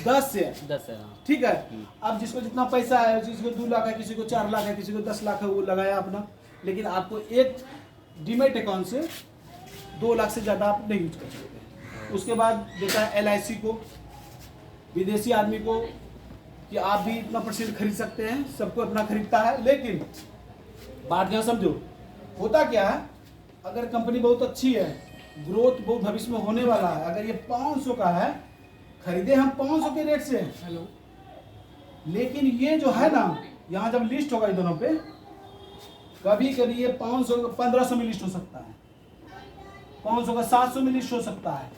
10 शेयर। 10 है, हाँ। ठीक है। अब जिसको जितना पैसा है, किसी को 2 लाख है, किसी को 4 लाख है, किसी को 10 लाख है, वो लगाया अपना। लेकिन आपको एक डीमेट अकाउंट से 2 लाख से ज़्यादा आप नहीं यूज कर सकते। उसके बाद देता है LIC को, विदेशी आदमी को, कि आप भी इतना % खरीद सकते हैं, सबको अपना खरीदता है। लेकिन बात यहाँ समझो, होता क्या है, अगर कंपनी बहुत अच्छी है, ग्रोथ बहुत भविष्य में होने वाला है, अगर ये 500 का है, खरीदे हम 500 के रेट से, लेकिन ये जो है ना, यहाँ जब लिस्ट होगा इन दोनों पे, कभी कभी ये 500 1500 में लिस्ट हो सकता है, 500 का 700 में लिस्ट हो सकता है,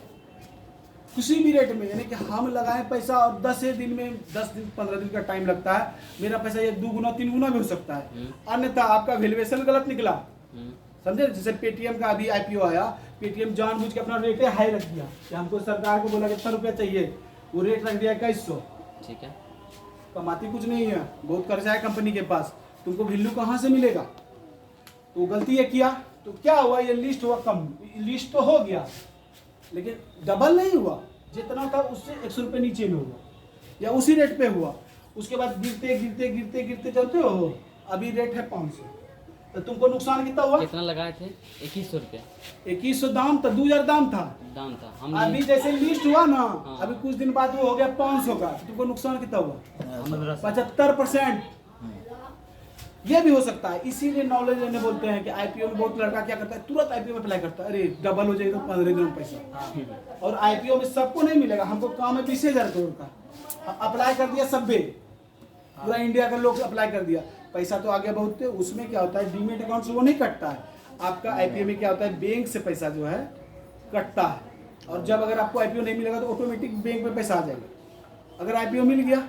किसी भी रेट में। यानी कि हम लगाएं पैसा और 10 दिन में, 10 दिन 15 दिन का टाइम लगता है, मेरा पैसा ये 2 गुना 3 गुना भी हो सकता है। अन्यथा आपका वैल्यूएशन गलत निकला, समझे। जैसे पेटीएम का अभी IPO आया, पेटीएम जानबूझ के अपना रेट हाई रख दिया, कि हमको सरकार को बोला कितना रुपया चाहिए, वो रेट रख दिया 2100। ठीक है। कमाती कुछ नहीं है, बहुत कर्जा है कंपनी के पास, तुमको वैल्यू कहाँ से मिलेगा? तो गलती ये किया, तो क्या हुआ, ये लिस्ट हुआ कम, लिस्ट तो हो गया लेकिन डबल नहीं हुआ, जितना था उससे 100 रुपये नीचे में हुआ, या उसी रेट पे हुआ। उसके बाद गिरते गिरते गिरते गिरते चलते हो, अभी रेट है 500, तो तुमको नुकसान कितना हुआ? कितना लगाए थे? 2100 रुपया। 2100 दाम था, 2,000 दाम था। हम अभी जैसे लिस्ट हुआ ना, हाँ। अभी कुछ दिन बाद वो हो गया 500 का, तो तुमको नुकसान कितना हुआ? 75%। ये भी हो सकता है। इसीलिए नॉलेज लेने बोलते हैं कि IPO में बहुत लड़का क्या करता है, तुरंत IPO में अप्लाई करता है, अरे डबल हो जाएगा 15 दिन में पैसा। और IPO में सबको नहीं मिलेगा, हमको काम है 20,000 करोड़ का, अप्लाई कर दिया सबे, पूरा इंडिया का लोग अप्लाई कर दिया, पैसा तो आगे बहुत थे। उसमें क्या होता है, डीमेट अकाउंट से वो नहीं कटता है आपका। IPO में क्या होता है, बैंक से पैसा जो है कटता है, और जब अगर आपको IPO नहीं मिलेगा तो ऑटोमेटिक बैंक में पैसा आ जाएगा। अगर IPO मिल गया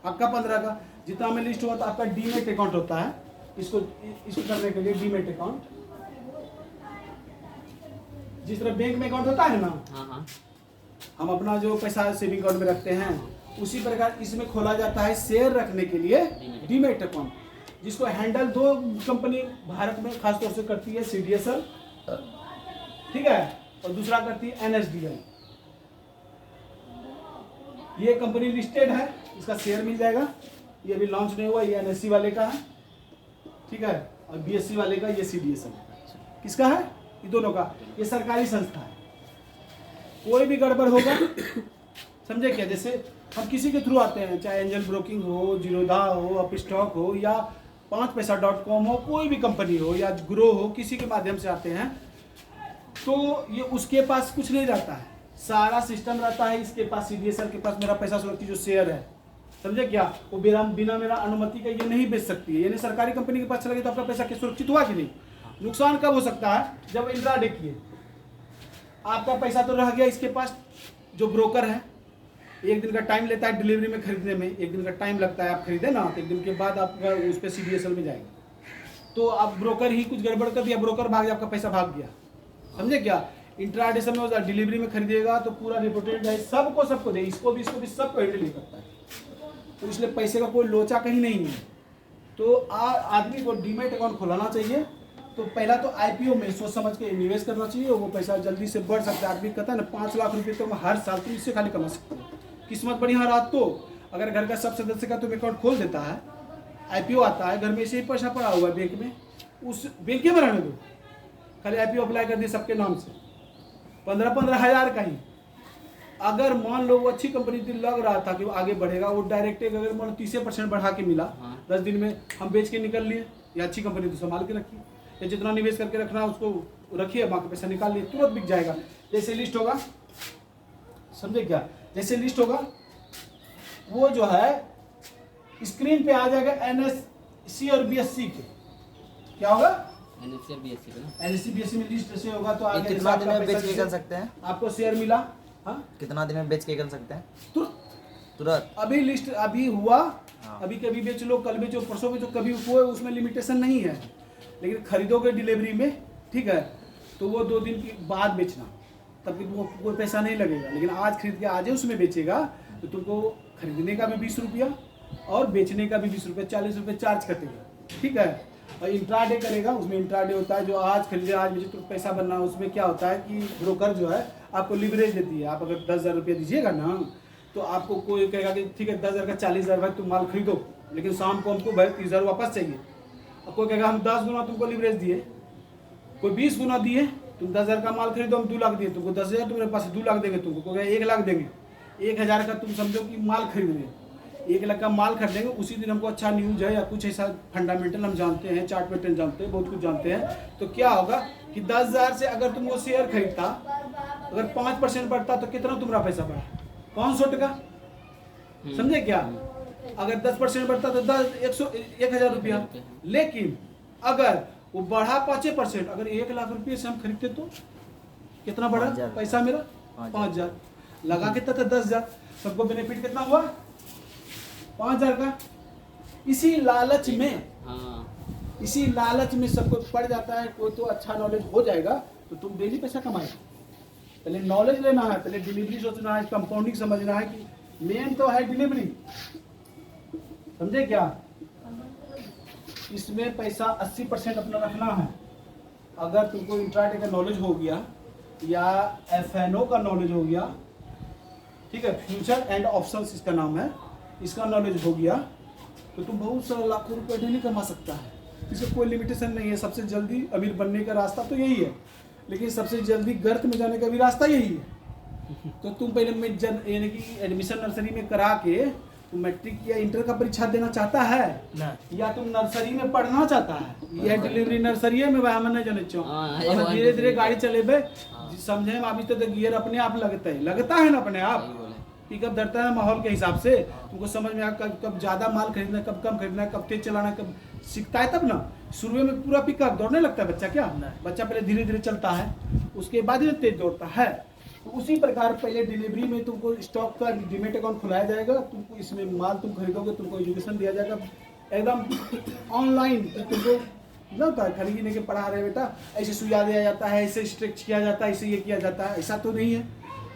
आपका 15 का, जितना में लिस्ट हुआ तो आपका डीमेट अकाउंट होता है, इसको करने के लिए डीमेट अकाउंट, जिस तरह बैंक में अकाउंट होता है ना, हाँ। हम अपना जो पैसा सेविंग अकाउंट में रखते हैं, उसी प्रकार इसमें खोला जाता है शेयर रखने के लिए डीमेट अकाउंट, जिसको हैंडल 2 कंपनी भारत में खासतौर से करती है, CDSL, ठीक है, और दूसरा करती है NSDL। ये कंपनी लिस्टेड है, इसका शेयर मिल जाएगा, ये अभी लॉन्च नहीं हुआ, ये NSE वाले का है, ठीक है, और BSE वाले का ये CDSL। किसका है? ये दोनों का। ये सरकारी संस्था है, कोई भी गड़बड़ होगा, समझे क्या, जैसे हम किसी के थ्रू आते हैं, चाहे एंजल ब्रोकिंग हो, जीरोधा हो, अपस्टॉक हो, या 5paisa.com हो, कोई भी कंपनी हो, या ग्रो हो, किसी के माध्यम से आते हैं, तो ये उसके पास कुछ नहीं रहता है, सारा सिस्टम रहता है इसके पास, CDSL के पास। मेरा पैसा सुरक्षित जो शेयर है, समझे क्या, वो बिना मेरा अनुमति का ये नहीं बेच सकती है। यानी सरकारी कंपनी के पास चला गया तो आपका पैसा क्या सुरक्षित हुआ कि नहीं? नुकसान कब हो सकता है, जब इंट्राडे किए, आपका पैसा तो रह गया इसके पास, जो ब्रोकर है 1 दिन का टाइम लेता है डिलीवरी में, खरीदने में 1 दिन का टाइम लगता है। आप खरीदे ना, तो 1 दिन के बाद आपका उस पर CDSL में जाएगा, तो आप ब्रोकर ही कुछ गड़बड़ कर दिया, ब्रोकर भाग गया, आपका पैसा भाग गया, समझे क्या। इंट्राडे समय डिलीवरी में खरीदेगा तो पूरा रिपोर्टेड है, सबको दे, इसको भी सबको हैंडल करता है, तो इसलिए पैसे का कोई लोचा कहीं नहीं है। तो आदमी को डीमेट अकाउंट खुलाना चाहिए। तो पहला तो IPO में सोच समझ के निवेश करना चाहिए, वो पैसा जल्दी से बढ़ सकता है। आदमी कहता है ना 5 लाख रुपये तो हर साल तुम इससे खाली कमा सकते हो, किस्मत बढ़िया रहा तो। अगर घर का सब सदस्य का तुम अकाउंट खोल देता है, IPO आता है, घर में से ही पैसा पड़ा हुआ है बैंक में, उस बैंक में रहने दो, खाली IPO अप्लाई कर दिए सबके नाम से, 15-15 हज़ार का ही। अगर मान लो वो अच्छी कंपनी थी, लग रहा था कि वो आगे बढ़ेगा, वो डायरेक्ट अगर मान लो 30% बढ़ा के मिला, 10 दिन में हम बेच के निकल लिए, या अच्छी कंपनी तो संभाल के रखी, या जितना निवेश करके रखना है उसको रखिए, बाकी पैसा निकाल लिए, तुरंत बिक जाएगा। जैसे लिस्ट होगा, समझे क्या, जैसे लिस्ट होगा वो जो है स्क्रीन पे आ जाएगा NSE और BSE के, क्या होगा NSE और BSE पे ना, NSE BSE में लिस्ट ऐसे होगा तो आगे कितना दिन में बेच के निकल सकते हैं? आपको शेयर मिला, हाँ कितना दिन में बेच के निकल सकते हैं? तुरंत। अभी लिस्ट अभी हुआ, हाँ। अभी कभी बेच लो, कल बेचो, परसों बेचो, कभी कोई उसमें लिमिटेशन नहीं है। लेकिन खरीदोगे डिलीवरी में, ठीक है, तो वो 2 दिन के बाद बेचना, तब कि वो कोई पैसा नहीं लगेगा। लेकिन आज खरीद के आज ही उसमें बेचेगा तो तुमको खरीदने का भी 20 रुपया और बेचने का भी 20 रुपये, 40 रुपये चार्ज कटेगा, ठीक है। और इंट्राडे करेगा, उसमें इंट्राडे होता है जो आज खरीदे आज बेचे तो पैसा बनना। उसमें क्या होता है कि ब्रोकर जो है आपको लिवरेज देती है। आप अगर 10,000 रुपये दीजिएगा ना तो आपको कोई कहेगा कि ठीक है 10,000 का 40,000 भाई तुम माल खरीदो, लेकिन शाम को हमको भाई 30,000 वापस चाहिए। और कोई कहेगा हम 10 गुना तुमको लिवरेज दिए, कोई 20 गुना दिए, तुम 10,000 का माल खरीदो हम 2 लाख दिए तुमको, 10,000 तुम्हारे पास 2 लाख देंगे तुमको, कोई 1 लाख देंगे। 1,000 का तुम समझो कि माल खरीद रहे, 1 लाख का माल खरीदेंगे, उसी दिन हमको अच्छा न्यूज है या कुछ ऐसा फंडामेंटल हम जानते हैं, चार्ट पैटर्न जानते हैं, बहुत कुछ जानते हैं, तो क्या होगा कि 10,000 से अगर तुम वो शेयर खरीदता, अगर 5% बढ़ता तो कितना तुम्हारा पैसा बढ़ा? 500 टका, समझे क्या? अगर 10% बढ़ता तो 1,000 रुपया। लेकिन अगर वो बढ़ा 5%, अगर 1 लाख रुपये से हम खरीदते तो कितना बढ़ा 5,000 पैसा मेरा? 5,000 लगा कितना था 10,000, सबको बेनिफिट कितना हुआ? 5,000 का। इसी लालच में, हाँ इसी लालच में सबको पड़ जाता है। कोई तो अच्छा नॉलेज हो जाएगा तो तुम डेली पैसा कमाएगा। पहले नॉलेज लेना है, पहले डिलीवरी सोचना है, कंपाउंडिंग समझना है कि मेन तो है डिलीवरी, समझे क्या? इसमें पैसा 80% अपना रखना है। अगर तुमको इंट्राडे का नॉलेज हो गया या एफएनओ का नॉलेज हो गया, ठीक है, फ्यूचर एंड ऑप्शंस इसका नाम है, इसका नॉलेज हो गया तो तुम बहुत सारा लाखों रुपए डेली कमा सकता है। इसका कोई लिमिटेशन नहीं है। सबसे जल्दी अमीर बनने का रास्ता तो यही है, लेकिन सबसे जल्दी गर्त में जाने का भी रास्ता यही है। तो तुम पहले यानी कि एडमिशन नर्सरी में करा के तुम मैट्रिक या इंटर का परीक्षा देना चाहता है ना या तुम नर्सरी में पढ़ना चाहता है? ये डिलीवरी नर्सरी है, मैं वहाँ नहीं जाने हाँ, चाहूँ। और धीरे धीरे गाड़ी चलेबे, समझे हम अभी तो गियर अपने आप लगता है ना अपने आप, सही बोले। पिकअप धरता है माहौल के हिसाब से। तुमको समझ में आया कब ज़्यादा माल खरीदना है, कब कम खरीदना है, कब तेज चलाना है, कब सीखता है तब ना। शुरू में पूरा पिकअप दौड़ने लगता है बच्चा, क्या बच्चा पहले धीरे धीरे चलता है, उसके बाद ही तेज दौड़ता है। तो उसी प्रकार पहले डिलीवरी में तुमको स्टॉक का डीमेट अकाउंट खुलाया जाएगा, तुमको इसमें माल तुम खरीदोगे, तुमको एजुकेशन दिया जाएगा एकदम ऑनलाइन। तुमको ना होता है खरीदने के पढ़ा रहे बेटा, ऐसे सुझा दिया जाता है, ऐसे स्ट्रेच किया जाता है, ऐसे ये किया जाता है, ऐसा तो नहीं है।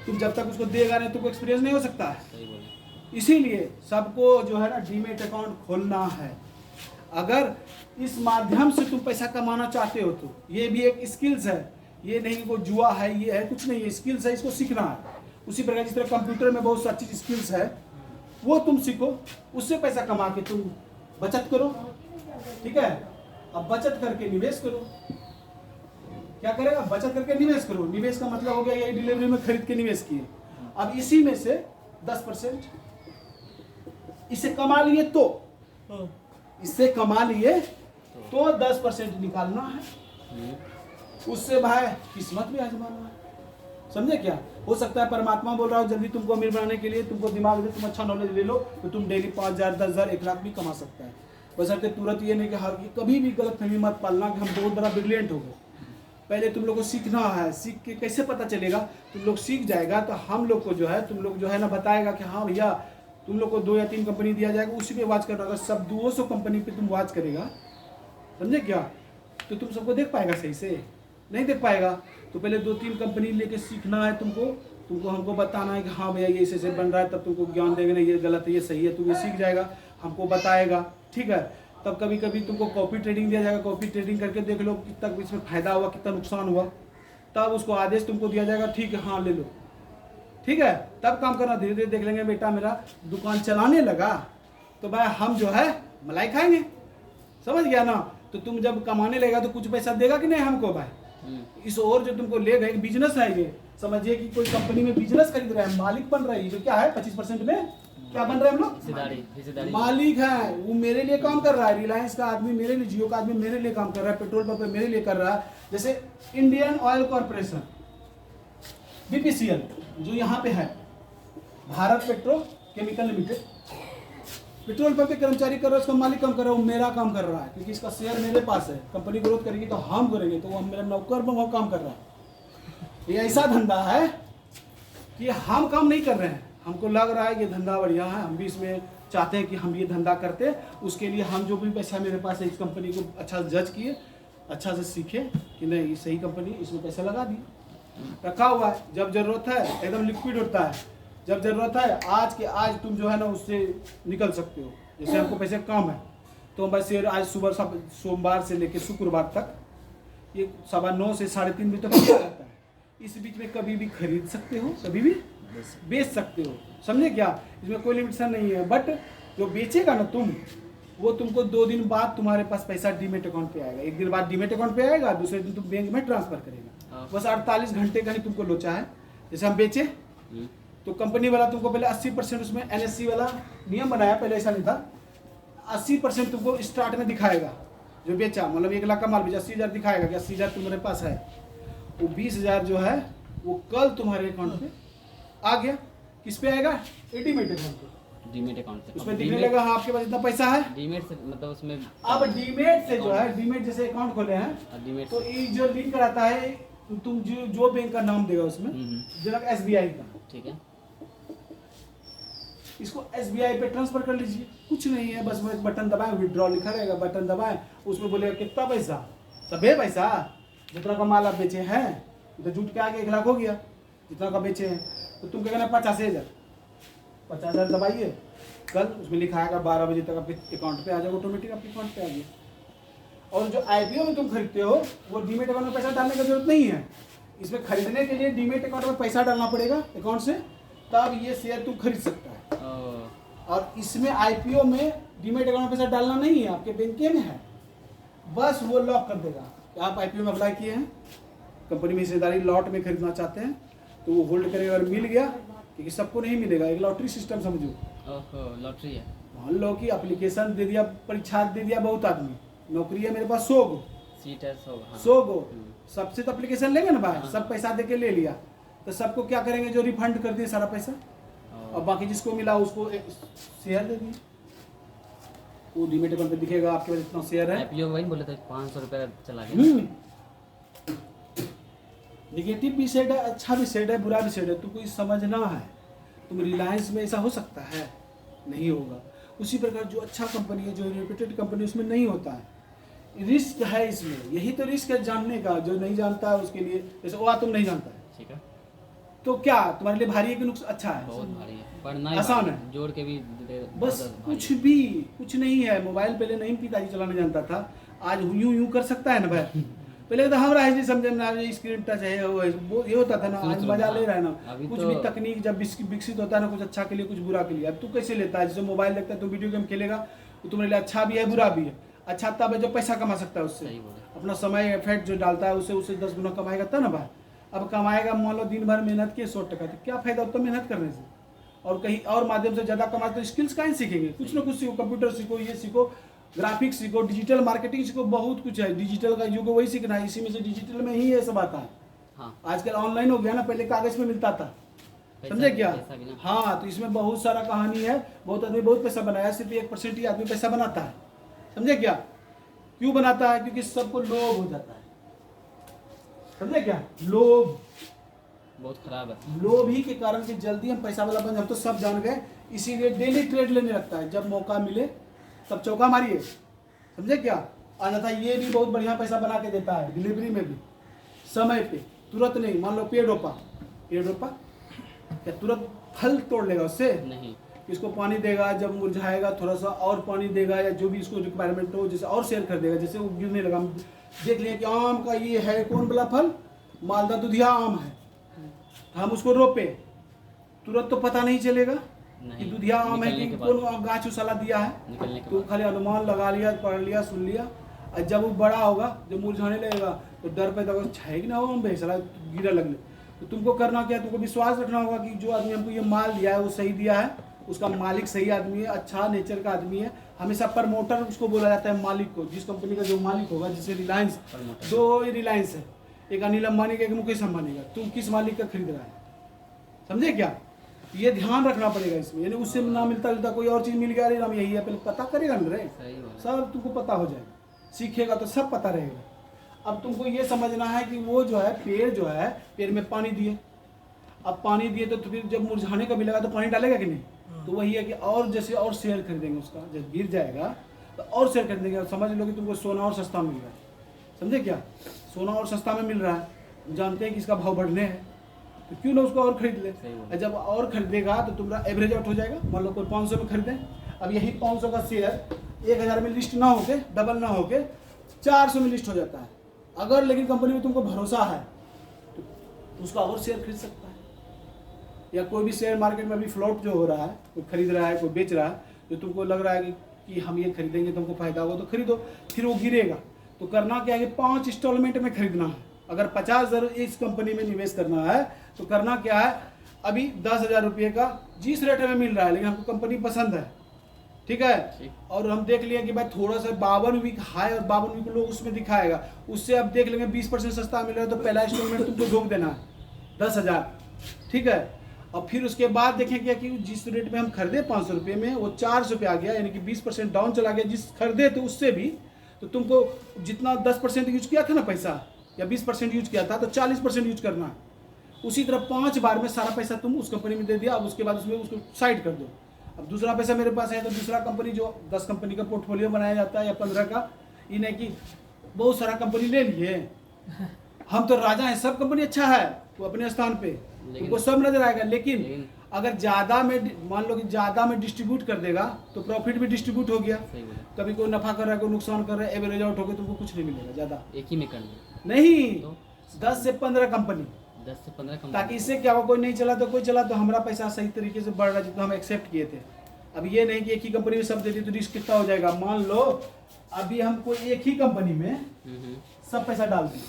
तुम जब तक उसको देगा नहीं तुमको एक्सपीरियंस नहीं हो सकता है। सही बोले। इसीलिए सबको जो है ना डीमेट अकाउंट खोलना है। अगर इस माध्यम से तुम पैसा कमाना चाहते हो तो ये भी एक स्किल्स है, ये नहीं वो जुआ है, ये है कुछ नहीं, ये स्किल्स है, इसको सीखना है। उसी प्रकार जिस तरह कंप्यूटर में बहुत सारी स्किल्स है वो तुम सीखो, उससे पैसा कमा के तुम बचत करो, ठीक है। अब बचत करके निवेश करो। क्या करेगा? बचत करके निवेश करो। निवेश का मतलब हो गया ये डिलीवरी में खरीद के निवेश किए। अब इसी में से 10% इसे कमा लिए तो इससे कमा लिए तो 10% निकालना है, उससे भाई किस्मत भी आजमाना है। समझे क्या? हो सकता है परमात्मा बोल रहा हो जल्दी तुमको अमीर बनाने के लिए, तुमको दिमाग दे, तुम अच्छा नॉलेज ले लो तो तुम डेली 5,000, 10,000, 1 लाख भी कमा सकता है। बशर्ते तुरंत ये नहीं कि हर कभी भी गलत फहमी मत पालना कि हम बहुत बड़ा ब्रिलियंट हो गए। पहले तुम लोग को सीखना है। सीख के कैसे पता चलेगा? तुम लोग सीख जाएगा तो हम लोग को जो है तुम लोग जो है ना बताएगा कि हाँ भैया तुम लोग को 2 या 3 कंपनी दिया जाएगा, उसी पे वॉच करना। अगर सब 200 कंपनी पे तुम वॉच करेगा, समझे क्या, तो तुम सबको देख पाएगा सही से? नहीं देख पाएगा। तो पहले 2-3 कंपनी लेके सीखना है तुमको हमको बताना है कि हाँ भैया ये ऐसे बन रहा है, तब तुमको ज्ञान देंगे ना ये गलत है ये सही है, तुम ये सीख जाएगा, हमको बताएगा, ठीक है। तब कभी कभी तुमको कॉपी ट्रेडिंग दिया जाएगा, कॉपी ट्रेडिंग करके देख लो कितना इसमें फायदा हुआ, कितना नुकसान हुआ, तब उसको आदेश तुमको दिया जाएगा, ठीक है हाँ ले लो, ठीक है। तब काम करना। धीरे धीरे देख लेंगे बेटा मेरा दुकान चलाने लगा तो भाई हम जो है मलाई खाएंगे, समझ गया ना। तो तुम जब कमाने लगेगा तो कुछ पैसा देगा कि नहीं हमको भाई? इस और जो तुमको लेगा एक बिजनेस है ये, समझिए कि कोई कंपनी में बिजनेस खरीद रहा है, मालिक बन रहा है। जो क्या है 25% में क्या बन रहे हैं हम लोग? मालिक है। वो मेरे लिए काम कर रहा है। रिलायंस का आदमी मेरे लिए, जियो का आदमी मेरे लिए काम कर रहा है, पेट्रोल पंप पे मेरे लिए कर रहा है। जैसे इंडियन ऑयल कॉर्पोरेशन BPCL जो यहाँ पे है, Bharat petro chemical limited, petrol pump पे कर्मचारी कर रहा है, उसका मालिक काम कर रहा है, वो मेरा काम कर रहा है क्योंकि इसका शेयर मेरे पास है। कंपनी ग्रोथ करेगी तो हम करेंगे, तो वो मेरा नौकर में वो काम कर रहा है। ये ऐसा धंधा है कि हम काम नहीं कर रहे हैं, हमको लग रहा है ये धंधा बढ़िया है, हम भी इसमें चाहते हैं कि हम ये धंधा करते हैं। उसके लिए हम जो भी पैसा मेरे पास है इस कंपनी को अच्छा जज किए, अच्छा से सीखे कि नहीं ये सही कंपनी, इसमें पैसा लगा दिए, रखा हुआ है। जब जरूरत है एकदम लिक्विड होता है, जब जरूरत है आज के आज तुम जो है ना उससे निकल सकते हो। जैसे हमको पैसे कम है तो हम बस आज सुबह सोमवार से लेकर शुक्रवार तक ये 9:15 से 3:30 बजे तक खुला रहता है। इस बीच में कभी भी खरीद सकते हो, कभी भी बेच सकते हो, समझे क्या? इसमें कोई लिमिटेशन नहीं है। बट जो बेचेगा ना तुम, वो तुमको 2 दिन बाद तुम्हारे पास पैसा डीमेट अकाउंट पे आएगा। 1 दिन बाद डीमेट अकाउंट पे आएगा, दूसरे दिन तुम बैंक में ट्रांसफर करेगा। बस 48 घंटे का ही तुमको लोचा है। जैसे हम बेचे तो कंपनी वाला तुमको पहले 80% उसमें NSE वाला नियम बनाया, पहले ऐसा नहीं था। 80% तुमको स्टार्ट में दिखाएगा। जो बेचा मतलब 1 लाख का माल बेचा, 80,000 दिखाएगा कि 80,000 तुम्हारे पास है। वो 20,000 जो है वो कल तुम्हारे अकाउंट पे आ गया। किस पे आएगा? डीमेट अकाउंट पे। डीमेट अकाउंट से उसमें दिखने लगा हाँ आपके पास इतना पैसा है। डीमेट से मतलब उसमें अब डीमेट से जो है, डीमेट जैसे अकाउंट खोले हैं डीमेट तो ये जो लिंक कराता है, तुम जो बैंक का नाम देगा उसमें, जनक SBI का, ठीक है, इसको SBI पे ट्रांसफर कर लीजिए। कुछ नहीं है, बस वो एक बटन दबाएं, विड्रॉ लिखा रहेगा, बटन दबाएं, उसमें बोलेगा कितना पैसा, सभी पैसा जितना का माल आप बेचे हैं। तो जुट के आगे 1 लाख हो गया जितना का बेचे हैं, तो तुम क्या कहना 50,000, 50,000 दबाइए, कल उसमें लिखा आएगा 12 बजे तक आपके अकाउंट पे आ जाएगा, ऑटोमेटिक आपके अकाउंट पे आ गया। और जो IPO में तुम खरीदते हो वो डीमेट अकाउंट में पैसा डालने की जरूरत नहीं है। इसमें खरीदने के लिए डीमेट अकाउंट में पैसा डालना पड़ेगा अकाउंट से, तब ये शेयर तुम खरीद सकता है। और इसमें IPO में डीमेट अकाउंट में पैसा डालना नहीं है, आपके बैंक में है, बस वो लॉक कर देगा कि आप IPO में अप्लाई किए हैं, कंपनी में हिस्सेदारी लॉट में खरीदना चाहते हैं, तो वो होल्ड करेगा। अगर मिल गया, क्योंकि सबको नहीं मिलेगा, एक लॉटरी सिस्टम समझो। लॉटरी है, मान लो कि एप्लीकेशन दे दिया, परीक्षा दे दिया बहुत आदमी, नौकरी है मेरे पास 100 गो, सीट है 100 गो, सबसे तो एप्लीकेशन लेंगे ना भाई, सब पैसा दे के ले लिया, तो सबको क्या करेंगे, जो रिफंड कर दिए सारा पैसा, और बाकी जिसको मिला उसको शेयर दे दिए। वो डीमेट अकाउंट पे दिखेगा आपके पास इतना शेयर है। IPO वही बोले थे 500 रुपये चला गया। निगेटिव भी सेड है, अच्छा भी सेड है, बुरा भी सेड है, तुमको समझना है। तुम रिलायंस में ऐसा हो सकता है, नहीं होगा। उसी प्रकार जो अच्छा कंपनी है, जो रेप्यूटेड कंपनी, उसमें नहीं होता है। रिस्क है इसमें, यही तो रिस्क है जानने का। जो नहीं जानता है उसके लिए, जैसे वो तुम नहीं जानता है, ठीक है, तो क्या तुम्हारे लिए भारी है कि नुकसान? अच्छा है, बहुत भारी है, पढ़ना आसान है, जोड़ के भी बस कुछ भी कुछ नहीं है। मोबाइल पहले नहीं पिताजी चलाने जानता था, आज यूं यूं कर सकता है ना भाई। पहले तो हम रहे समझे ना, स्क्रीन टच है वो ये होता था ना, आज मजा ले रहा है ना। कुछ भी तकनीक जब विकसित होता है ना, कुछ अच्छा के लिए कुछ बुरा के लिए। अब तू कैसे लेता है? जैसे मोबाइल देखता है, तू वीडियो गेम खेलेगा, तो तुम्हारे लिए अच्छा भी है बुरा भी है। अच्छा तब है जो पैसा कमा सकता है उससे, अपना समय एफर्ट जो डालता है उससे 10 गुना कमाएगा तब ना भाई। अब कमाएगा मान लो दिन भर मेहनत के 100 टका, तो क्या फायदा उतना मेहनत करने से? और कहीं और माध्यम से ज़्यादा कमाए तो स्किल्स कहाँ सीखेंगे? कुछ ना कुछ सीखो, कंप्यूटर सीखो, ये सीखो, ग्राफिक्स सीखो, डिजिटल मार्केटिंग सीखो, बहुत कुछ है। डिजिटल का युग वही सीखना है, इसी में से डिजिटल में ही ये सब आता है। हाँ, आजकल ऑनलाइन हो गया ना, पहले कागज में मिलता था, समझे क्या? हाँ, तो इसमें बहुत सारा कहानी है। बहुत आदमी बहुत पैसा बनाया, सिर्फ 1% ही आदमी पैसा बनाता है, समझे क्या? क्यों बनाता है? क्योंकि सबको लोभ हो जाता है, समझे क्या? लोभ बहुत खराब है। लोभ ही के कारण कि जल्दी हम पैसा वाला बन जाए, तो सब जान गए, इसीलिए डेली ट्रेड लेने लगता है। जब मौका मिले तब चौका मारिए, समझे क्या? अन्यथा ये भी बहुत बढ़िया पैसा बना के देता है, डिलीवरी में भी समय पे, तुरंत नहीं। मान लो पेड़ रोपा, क्या तुरंत फल तोड़ लेगा उससे? नहीं, इसको पानी देगा, जब मुरझाएगा थोड़ा सा और पानी देगा, या जो भी इसको रिक्वायरमेंट हो, जैसे और शेयर कर देगा। जैसे वो गिरने लगा, देख लिया कि आम का ये है कौन वाला फल, मालदा दुधिया आम है, हम उसको रोपे, तुरंत तो पता नहीं चलेगा कि दुधिया आम है कि कौन गाछ उसाला दिया है। तो खाली अनुमान लगा लिया, पढ़ लिया, सुन लिया, और जब वो बड़ा होगा, जब मुरझाने लगेगा, तो डर पैदा होगा, छाएगी ना वो आम बेसला गिरा लगने। तो तुमको करना क्या? तुमको विश्वास रखना होगा कि जो आदमी हमको ये माल दिया है वो सही दिया है, उसका मालिक सही आदमी है, अच्छा नेचर का आदमी है। हमेशा प्रमोटर उसको बोला जाता है, मालिक को। जिस कंपनी का जो मालिक होगा, जैसे रिलायंस, 2 रिलायंस है, एक अनिल अंबानी का, एक मुकेश अंबानी का। तुम किस मालिक का खरीद रहा है, समझे क्या? ये ध्यान रखना पड़ेगा इसमें। यानी उससे ना मिलता जुलता कोई और चीज़ मिल गया, अरे नाम यही है, पहले पता करेगा ना रे, सब तुमको पता हो जाएगा, सीखेगा तो सब पता रहेगा। अब तुमको ये समझना है कि वो जो है पेड़, जो है पेड़ में पानी दिए, अब पानी दिए तो फिर जब मुरझाने का भी लगा तो पानी डालेगा कि नहीं? तो वही है कि और जैसे और शेयर खरीदेंगे उसका, जब गिर जाएगा तो और शेयर खरीदेंगे। समझ लो कि तुमको सोना और सस्ता मिल रहा है, समझे क्या? सोना और सस्ता में मिल रहा है, हम जानते हैं कि इसका भाव बढ़ने है, तो क्यों ना उसको और खरीद ले। सही बोला। और जब और खरीदेगा तो तुम्हारा एवरेज आउट हो जाएगा। मान लो कोई 500 में खरीदे, अब यही 500 का शेयर 1000 में लिस्ट ना होके, डबल ना होके 400 में लिस्ट हो जाता है। अगर लेकिन कंपनी में तुमको भरोसा है तो उसका और शेयर खरीद सकता है। या कोई भी शेयर मार्केट में अभी फ्लोट जो हो रहा है, कोई खरीद रहा है, कोई बेच रहा है, जो तुमको लग रहा है कि हम ये खरीदेंगे तो हमको फायदा होगा, तो खरीदो। फिर वो गिरेगा तो करना क्या है कि 5 इंस्टॉलमेंट में खरीदना है। अगर 50,000 इस कंपनी में निवेश करना है तो करना क्या है, अभी 10,000 रुपये का जिस रेट में मिल रहा है, लेकिन हमको कंपनी पसंद है, ठीक है, और हम देख लिए कि भाई थोड़ा सा 52 वीक हाई और 52 वीक लोग उसमें दिखाएगा, उससे अब देख लेंगे 20% सस्ता मिल रहा है, तो पहला इंस्टॉलमेंट तुमको रोक देना है 10,000, ठीक है। और फिर उसके बाद देखें क्या कि जिस रेट में हम खरीदे 500 रुपये में, वो 400 पे आ गया, यानी कि 20% डाउन चला गया जिस खरीदे थे उससे भी। तो तुमको जितना 10% यूज किया था ना पैसा, या 20% यूज किया था, तो 40% यूज करना है। उसी तरह 5 बार में सारा पैसा तुम उस कंपनी में दे दिया। अब उसके बाद उसमें उसको साइड कर दो। अब दूसरा पैसा मेरे पास है तो दूसरा कंपनी, जो 10 कंपनी का पोर्टफोलियो बनाया जाता है या 15 का, इन्हें कि बहुत सारा कंपनी ले लिए, हम तो राजा हैं, सब कंपनी अच्छा है वो अपने स्थान पे, उनको सब नजर आएगा। लेकिन अगर ज़्यादा में, मान लो कि ज़्यादा में डिस्ट्रीब्यूट कर देगा तो प्रॉफिट भी डिस्ट्रीब्यूट हो गया। कभी कोई नफा कर रहा है, कोई नुकसान कर रहा है, एवरेज आउट हो गया, तुमको कुछ नहीं मिलेगा ज़्यादा। एक ही में करना नहीं, तो 10 से 15 कंपनी, 10 से 15 कंपनी, ताकि इससे क्या हो, कोई नहीं चला तो कोई चला, तो हमारा पैसा सही तरीके से बढ़ रहा है जितना हम एक्सेप्ट किए थे। अब ये नहीं कि एक ही कंपनी में सब दे दी तो रिस्क कितना हो जाएगा। मान लो अभी हम कोई एक ही कंपनी में सब पैसा डाल दिए,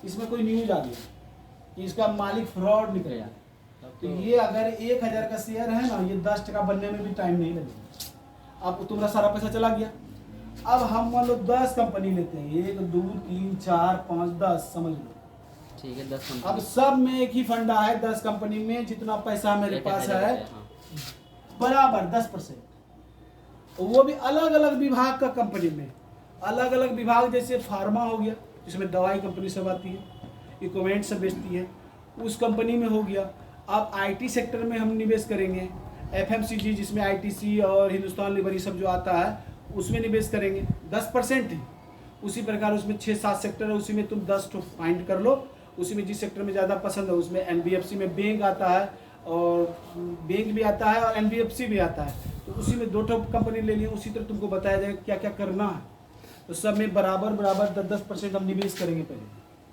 इसमें कोई न्यूज आ गया कि इसका मालिक फ्रॉड निकलेगा, तो ये अगर 1000 का शेयर है ना, ये 10% बनने में भी टाइम नहीं लगेगा। अब तुम्हारा सारा पैसा चला गया। अब हम मान लो 10 कंपनी लेते हैं, 1 2 3 4 5 10 समझ लो, ठीक है 10 अब कंपनी, सब में एक ही फंडा है। 10 कंपनी में जितना पैसा मेरे पास 1000 है हाँ। बराबर 10%, वो भी अलग अलग विभाग का कंपनी में, अलग अलग विभाग, जैसे फार्मा हो गया जिसमें दवाई कंपनी सब आती है, इक्विपमेंट सब बेचती है, उस कंपनी में हो गया। अब आईटी सेक्टर में हम निवेश करेंगे, एफएमसीजी जिसमें आईटीसी और हिंदुस्तान लीवर ये सब जो आता है उसमें निवेश करेंगे, 10% है। उसी प्रकार उसमें 6-7 सेक्टर है, उसी में तुम 10 तो फाइंड कर लो, उसी में जिस सेक्टर में ज़्यादा पसंद है उसमें एनबीएफसी में बैंक आता है, और बैंक भी आता है और एनबीएफसी भी आता है, तो उसी में 2 कंपनी ले लिए। उसी तरह तुमको बताया जाएगा क्या क्या करना है, तो सब में बराबर बराबर 10% हम निवेश करेंगे पहले,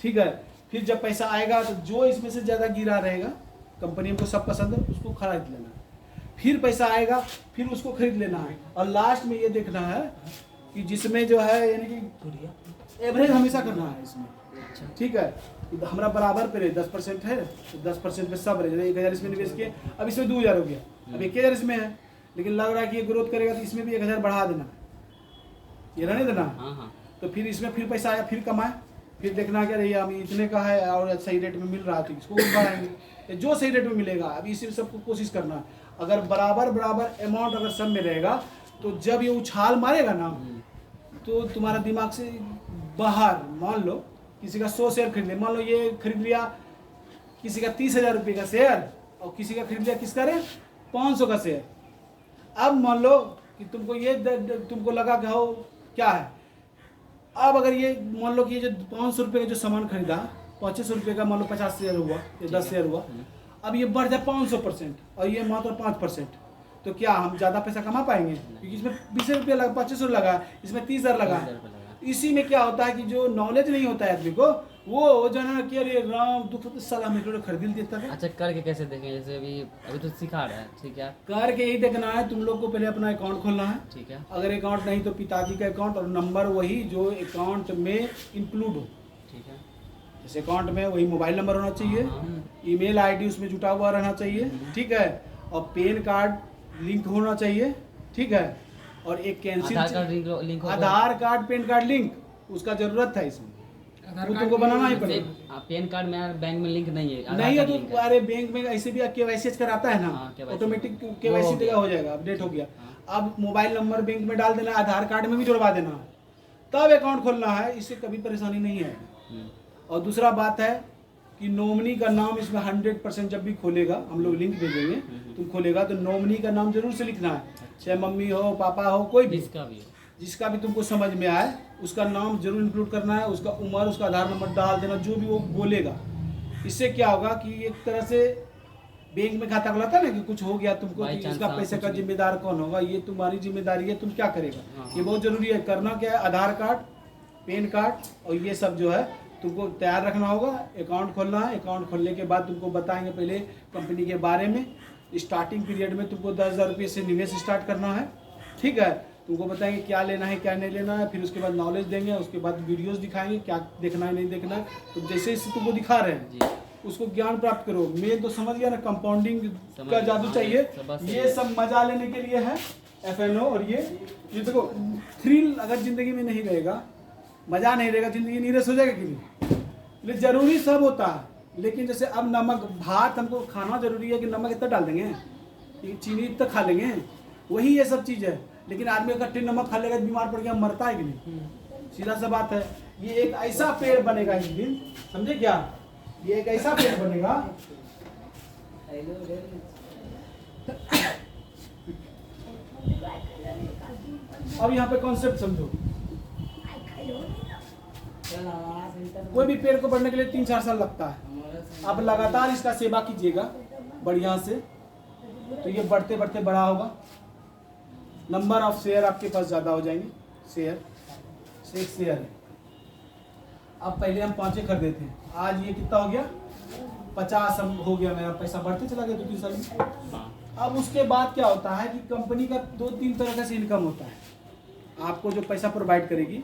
ठीक है। फिर जब पैसा आएगा तो जो इसमें से ज़्यादा गिरा रहेगा, कंपनी हमको सब पसंद है, उसको खरीद लेना है। फिर पैसा आएगा, फिर उसको खरीद लेना है, और लास्ट में ये देखना है कि जिसमें जो है, यानी कि एवरेज हमेशा करना है इसमें, ठीक है। हमारा बराबर पे रहे 10% है, तो 10% पे सब रहे। 1000 इसमें निवेश किए, अब इसमें 2000 हो गया, अब 1000 इसमें है, लेकिन लग रहा है कि ये ग्रोथ करेगा तो इसमें भी 1000 बढ़ा देना, ये रहने देना। हाँ। तो फिर इसमें फिर पैसा आया, फिर कमाए, फिर देखना क्या रही हम इतने का है और सही रेट में मिल रहा है तो इसको बढ़ाएंगे, जो सही रेट में मिलेगा। अभी इसी सबको कोशिश करना है। अगर बराबर बराबर अमाउंट अगर सब में रहेगा तो जब ये उछाल मारेगा ना, तो तुम्हारा दिमाग से बाहर, मान लो किसी का 100 शेयर खरीद लिया, मान लो ये खरीद लिया किसी का 30,000 रुपये का शेयर, और किसी का खरीद लिया किसका रे 500 का शेयर। अब मान लो कि तुमको ये तुमको लगा कि हो क्या है, अब अगर ये मान लो कि ये जो 500 रुपये का जो सामान खरीदा, 2500 रुपये का मान लो 50 शेयर हुआ या 10 शेयर हुआ, अब ये बढ़ जाए 500% और ये मात्र 5%, तो क्या हम ज़्यादा पैसा कमा पाएंगे? क्योंकि इसमें 20 रुपये लगा, 2500 लगा, इसमें 30,000 लगा। इसी में क्या होता है कि जो नॉलेज नहीं होता है आदमी को, वो जो है ना कि अरे राम दुख साला मेरे खरीद देता है। अच्छा करके कैसे देखें? जैसे अभी तो सिखा रहा है, ठीक है, करके यही देखना है, तुम लोग को पहले अपना अकाउंट खोलना है, ठीक है, अगर अकाउंट नहीं तो पिताजी का अकाउंट, और नंबर वही जो अकाउंट में इंक्लूड हो, ठीक है, जैसे अकाउंट में वही मोबाइल नंबर होना चाहिए, ईमेल आईडी उसमें जुटा हुआ रहना चाहिए, ठीक है, और पैन कार्ड लिंक होना चाहिए, ठीक है, और एक कैंसिल आधार कार्ड पैन कार्ड लिंक उसका जरूरत है इसमें, वो तुमको बनाना ही पड़ेगा। पैन कार्ड में बैंक में लिंक नहीं है, नहीं है तो अरे बैंक में ऐसे भी केवाईसी कराता है ना, ऑटोमेटिक केवाईसी देगा, हो जाएगा, अपडेट हो गया। अब मोबाइल नंबर बैंक में डाल देना, आधार कार्ड में भी जुड़वा देना, तब अकाउंट खोलना है, इससे कभी परेशानी नहीं है। और दूसरा बात है कि नॉमिनी का नाम इसमें 100% जब भी खोलेगा, हम लोग लिंक भेजेंगे, तुम खोलेगा तो नॉमिनी का नाम जरूर से लिखना है, चाहे मम्मी हो पापा हो कोई भी, जिसका भी तुमको समझ में आए उसका नाम जरूर इंक्लूड करना है, उसका उम्र, उसका आधार नंबर डाल देना, जो भी वो बोलेगा। इससे क्या होगा कि एक तरह से बैंक में खाता खुलाता है ना कि कुछ हो गया तुमको, By कि chance, इसका हाँ, पैसे कुछ का भी। जिम्मेदार कौन होगा, ये तुम्हारी जिम्मेदारी है, तुम क्या करेगा। हाँ, ये बहुत जरूरी है। करना क्या है, आधार कार्ड, पैन कार्ड और ये सब जो है तुमको तैयार रखना होगा। अकाउंट खोलना है, अकाउंट खोलने के बाद तुमको बताएंगे पहले कंपनी के बारे में। स्टार्टिंग पीरियड में तुमको 10,000 रुपये से निवेश स्टार्ट करना है, ठीक है। तुमको बताएंगे क्या लेना है क्या नहीं लेना है, फिर उसके बाद नॉलेज देंगे, उसके बाद वीडियोस दिखाएंगे क्या देखना है नहीं देखना है। तो जैसे जैसे तुमको दिखा रहे हैं जी उसको ज्ञान प्राप्त करो। मैं तो समझ गया ना, कंपाउंडिंग समझ का गया, जादू हाँ, चाहिए। सब बात सही ये है। सब मजा लेने के लिए है FNO। और ये देखो, थ्रिल अगर जिंदगी में नहीं रहेगा, मजा नहीं रहेगा, जिंदगी नीरस हो जाएगा कि नहीं। लेकिन जरूरी सब होता है, लेकिन जैसे अब नमक, भात हमको खाना जरूरी है कि नमक इतना डाल देंगे, कि चीनी इतना खा लेंगे, वही ये सब चीज़ है। लेकिन आदमी अगर टिन नमक खा लेगा बीमार पड़ गया, मरता है कि नहीं। सीधा सा बात है। ये एक ऐसा पेड़ बनेगा एक दिन, समझे क्या, ये एक ऐसा पेड़ बनेगा। अब यहाँ पे कॉन्सेप्ट समझो। कोई भी पेड़ को बढ़ने के लिए 3-4 साल लगता है। आप लगातार इसका सेवा कीजिएगा बढ़िया से, तो ये बढ़ते बढ़ते बड़ा होगा। नंबर ऑफ शेयर आपके पास ज़्यादा हो जाएंगे। शेयर है। अब पहले हम 5 खरीदे थे, आज ये कितना हो गया, 50 हो गया। मेरा पैसा बढ़ते चला गया 2-3 साल में। हाँ अब उसके बाद क्या होता है कि कंपनी का 2-3 तरह से इनकम होता है आपको जो पैसा प्रोवाइड करेगी।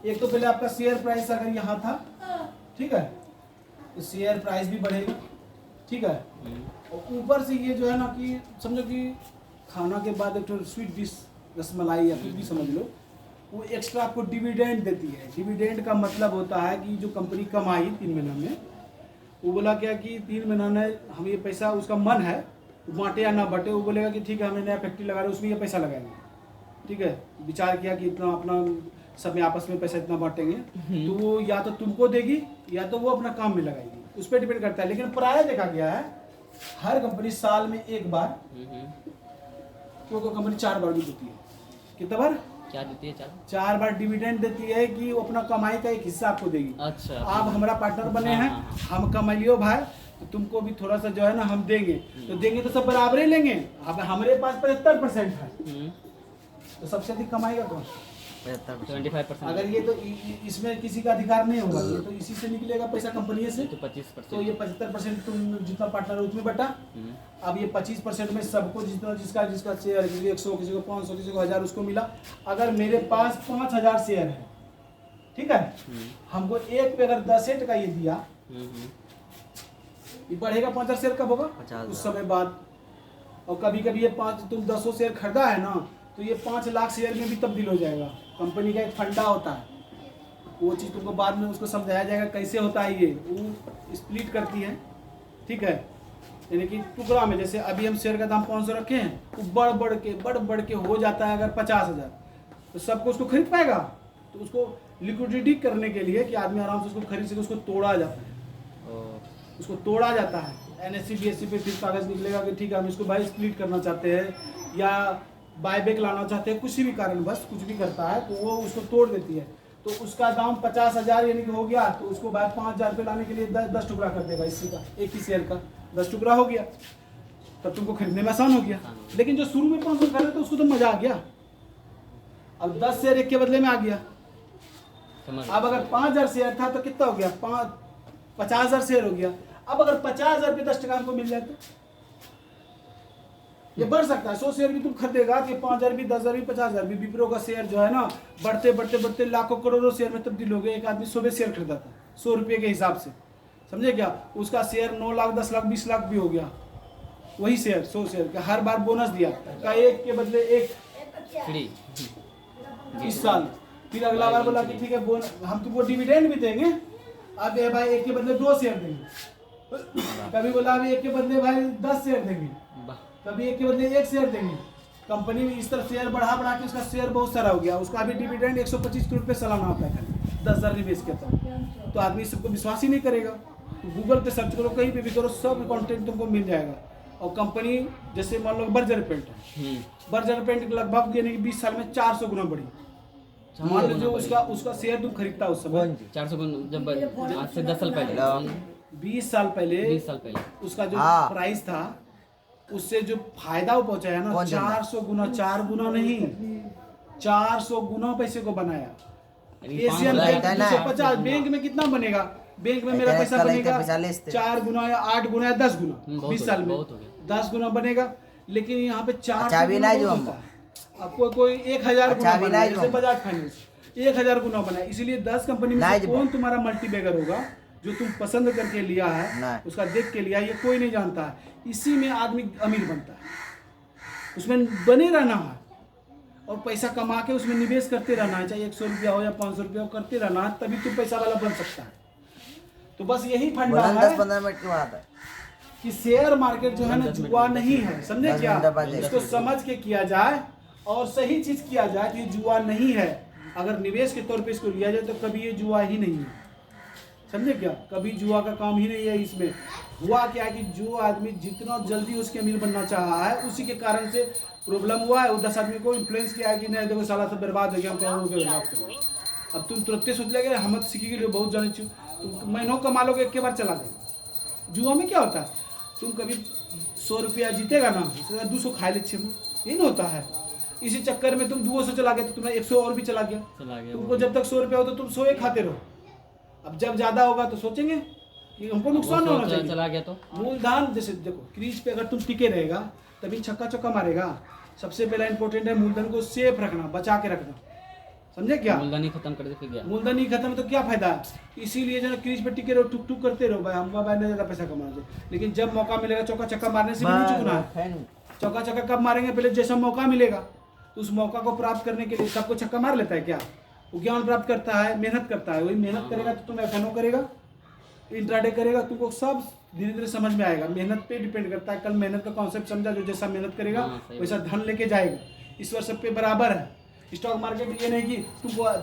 एक तो पहले आपका शेयर प्राइस अगर यहाँ था, ठीक है, तो शेयर प्राइस भी बढ़ेगा, ठीक है। और ऊपर से ये जो है ना कि समझो कि खाना के बाद एक तो स्वीट डिश, रसमलाई या कुछ भी समझ लो, वो एक्स्ट्रा आपको डिविडेंड देती है। डिविडेंड का मतलब होता है कि जो कंपनी कमाई 3 महीना में, वो बोला क्या कि 3 महीना में हम ये पैसा, उसका मन है बांटे या ना बांटे, वो बोलेगा कि ठीक है हमने नया फैक्ट्री लगा रहे उसमें ये पैसा लगाएंगे, ठीक है। विचार किया कि इतना अपना सब में आपस में पैसा इतना बांटेंगे, तो वो या तो तुमको देगी या तो वो अपना काम में लगाएगी, उस पर डिपेंड करता है। लेकिन प्राय देखा गया है हर कंपनी साल में एक बार, क्योंकि कंपनी 4 बार भी देती है। कितना बार? क्या देती है? 4 बार डिविडेंड देती है कि वो अपना कमाई का एक हिस्सा आपको देगी। अच्छा, आप हमारा पार्टनर बने हैं, हम कमाइयो भाई, तो तुमको भी थोड़ा सा जो है ना हम देंगे। तो देंगे तो सब बराबर ही लेंगे। अब हमारे पास 75% है, तो सबसे अधिक कमाएगा कौन? 25%। अगर ये तो इसमें किसी का अधिकार नहीं होगा, ये तो इसी से निकलेगा पैसा कंपनी से। तो 25%। तो ये 75% तुम जितना पार्टनर है उसमें बटा। अब ये 25% में सबको जितना जिसका शेयर है, किसी को 100, किसी को 500, किसी को 1000 उसको मिला। अगर मेरे पास 5000 शेयर है, ठीक है, हमको एक पे अगर 10 सेट का ये दिया, ये बढ़ेगा 5000 शेयर कब होगा? 50,000। उस समय बाद। और कभी कभी ये 5 तुम 200 शेयर खरीदा है ना, तो ये 5 लाख शेयर में भी तब्दील हो जाएगा। कंपनी का एक फंडा होता है, वो चीज़ तुमको बाद में उसको समझाया जाएगा कैसे होता है। ये वो स्प्लिट करती है, ठीक है, यानी कि टुकड़ा में। जैसे अभी हम शेयर का दाम 500 रखे हैं, वो बढ़ बढ़ के हो जाता है अगर 50,000, तो सबको उसको खरीद पाएगा। तो उसको लिक्विडिटी करने के लिए कि आदमी आराम से उसको खरीद सके, उसको तोड़ा जाता है। उसको तोड़ा जाता है NSE BSE पे, फिर कागज़ निकलेगा कि ठीक है हम इसको भाई स्प्लिट करना चाहते हैं या बायबैक लाना चाहते हैं, किसी भी कारण बस कुछ भी करता है, तो वो उसको तोड़ देती है। तो उसका दाम 50,000 यानी कि हो गया, तो उसको बाद 5,000 रुपये लाने के लिए 10 टुकड़ा कर देगा इसी का, एक ही शेयर का 10 टुकड़ा हो गया, तब तुमको खरीदने में आसान हो गया। लेकिन जो शुरू में 500 खरीदे तो उसको तो मजा आ गया। अब 10 शेयर एक के बदले में आ गया। अब अगर 5,000 शेयर था तो कितना हो गया? 50,000 शेयर हो गया। अब अगर 50,000 रुपये 10 टका हमको मिल जाए तो ये बढ़ सकता है। 100 शेयर भी तुम खरीदेगा कि 5,000 भी, 10,000 भी, 50,000 भी। विप्रो का शेयर जो है ना बढ़ते बढ़ते बढ़ते लाखों करोड़ों शेयर में तब्दील हो गए। एक आदमी 100 शेयर खरीदा था 100 रुपये के हिसाब से, समझे क्या? उसका शेयर 9 लाख, 10 लाख, 20 लाख भी हो गया। वही शेयर 100 शेयर का हर बार बोनस दिया का, एक के बदले एक फ्री इस साल। फिर अगला बार बोला कि ठीक है हम तुमको डिविडेंड भी देंगे, अब ये भाई एक के बदले 2 शेयर देंगे। कभी बोला अभी एक के बदले भाई 10 शेयर देंगे, कभी एक के बदले 1 शेयर देंगे। कंपनी में इस तरह शेयर बढ़ा बढ़ा के उसका शेयर बहुत सारा हो गया। उसका अभी डिविडेंड 125 करोड़ रुपये सालाना आता है खाली 10,000 निवेश के तहत। तो आदमी सबको विश्वास ही नहीं करेगा। तो गूगल पे सर्च करो, कहीं पे भी करो, सब कंटेंट तुमको मिल जाएगा। और कंपनी जैसे मान लो बर्जर पेंट है, बर्जर पेंट लगभग यानी कि 20 साल में 400 गुना बढ़ी। मान लीजिए उसका शेयर तुम खरीदता उस समय 400 जब आज से 10 साल पहले 20 साल पहले 20 साल पहले उसका जो हाँ। प्राइस था उससे जो फायदा वो पहुंचाया ना कौन जानता? 400 गुना, 4 गुना नहीं 400 गुना पैसे को बनाया। एशियन लाख बैंक है ना? 250 बैंक में कितना बनेगा? बैंक में मेरा पैसा बनेगा 4 गुना या 8 गुना या 10 गुना बहुत 20 हो साल गया, में बहुत हो गया। 10 गुना बनेगा। लेकिन यहाँ पे 4 अच्छा भी ना जो होता है। आपको कोई 1000 गुना अच्छा भी बना ना है, जो जैसे बजाज फाइनेंस 1000 गुना बना है। इसलिए 10 कंपनी में ना से जो कौन तुम्हारा मल्टी बैगर होगा जो तुम पसंद करके लिया है, ना। उसका देख के लिया, ये कोई नहीं जानता है। इसी में आदमी अमीर बनता है, उसमें बने रहना है और पैसा कमा के उसमें निवेश करते रहना है, चाहे 100 रुपया हो या 500 रुपया हो, करते रहना है, तभी तुम पैसा वाला बन सकता है। तो बस यही फंडा है 10-15 मिनट की बात है। कि शेयर मार्केट जो है ना जुआ नहीं है, समझे 10 क्या? मिनट बाद इसको समझ के किया जाए और सही चीज किया जाए कि जुआ नहीं है। अगर निवेश के तौर पे इसको लिया जाए तो कभी ये जुआ ही नहीं है, समझे क्या? कभी जुआ का काम ही नहीं है। इसमें हुआ क्या है कि जो आदमी जितना जल्दी उसके अमीर बनना चाहा है उसी के कारण से प्रॉब्लम हुआ है। वो 10 आदमी को इन्फ्लुएंस किया है कि नहीं देखो साला सब बर्बाद हो गया, हम करोड़ों रुपये बर्बाद करेंगे। अब तुम तुरंत सोच लेगे हम सीखी के लिए बहुत जाने चाहिए, तुम महीनों कमा लोगे, एक के बार चला देगा। जुआ में क्या होता है, तुम कभी 100 रुपया जीतेगा ना, 200 खा ले छे, ये नहीं होता है। इसी चक्कर में तुम 200 चला गया तो तुम्हारा 100 और भी चला गया। तुमको जब तक 100 रुपया हो तो तुम 100 ही खाते रहो। अब जब ज्यादा होगा तो सोचेंगे कि हमको नुकसान नहीं होना चाहिए। चला गया तो मूलधन जैसे देखो क्रीज पे अगर तुम टिके रहेगा तभी छक्का चौका मारेगा। सबसे पहला इंपॉर्टेंट है मूलधन को सेफ रखना, बचा के रखना, समझे क्या? मूलधन ही खत्म कर दे फिर गया। मूलधन ही खत्म तो क्या फायदा है? इसीलिए जो क्रीज पे टिके रहो, टुक टुक करते रहो, भाई हमको भाई ज्यादा पैसा कमाना चाहिए। लेकिन जब मौका मिलेगा चौका चक्का मारने से भी नहीं चुकना है। चौका चक्का कब मारेंगे? पहले जैसा मौका मिलेगा तो उस मौका को प्राप्त करने के लिए। सबको छक्का मार लेता है क्या? वो ज्ञान प्राप्त करता है, मेहनत करता है। वही मेहनत करेगा तो तुम एफएनओ करेगा, इंट्राडे करेगा, तुमको सब धीरे धीरे समझ में आएगा। मेहनत पे डिपेंड करता है। कल मेहनत का कॉन्सेप्ट समझा, जो जैसा मेहनत करेगा वैसा धन लेके जाएगा। ईश्वर सब पे बराबर है। स्टॉक मार्केट ये नहीं कि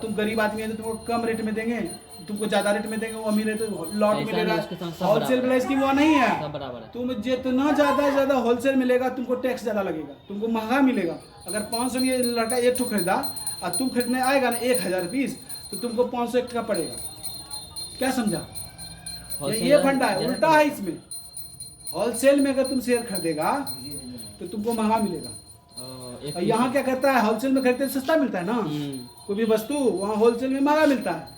तुम गरीब आदमी है तो तुमको कम रेट में देंगे, तुमको ज्यादा रेट में देंगे, वो अमीर है तो लॉट मिलेगा। होलसेल प्राइस की वो नहीं है, सब बराबर है। तुम जितना ज्यादा होलसेल मिलेगा तुमको टैक्स ज्यादा लगेगा, तुमको महंगा मिलेगा। अगर 500 में ये लड़का एक ठो खरीदा और तुम खरीदने आएगा ना 1000 पीस तो तुमको 500 का पड़ेगा। क्या समझा? ये फंडा है, उल्टा है इसमें। होलसेल में अगर तुम शेयर खरीदेगा तो तुमको महंगा मिलेगा। और यहाँ क्या करता है, होलसेल में खरीदते सस्ता मिलता है ना कोई भी वस्तु, वहाँ होलसेल में महंगा मिलता है।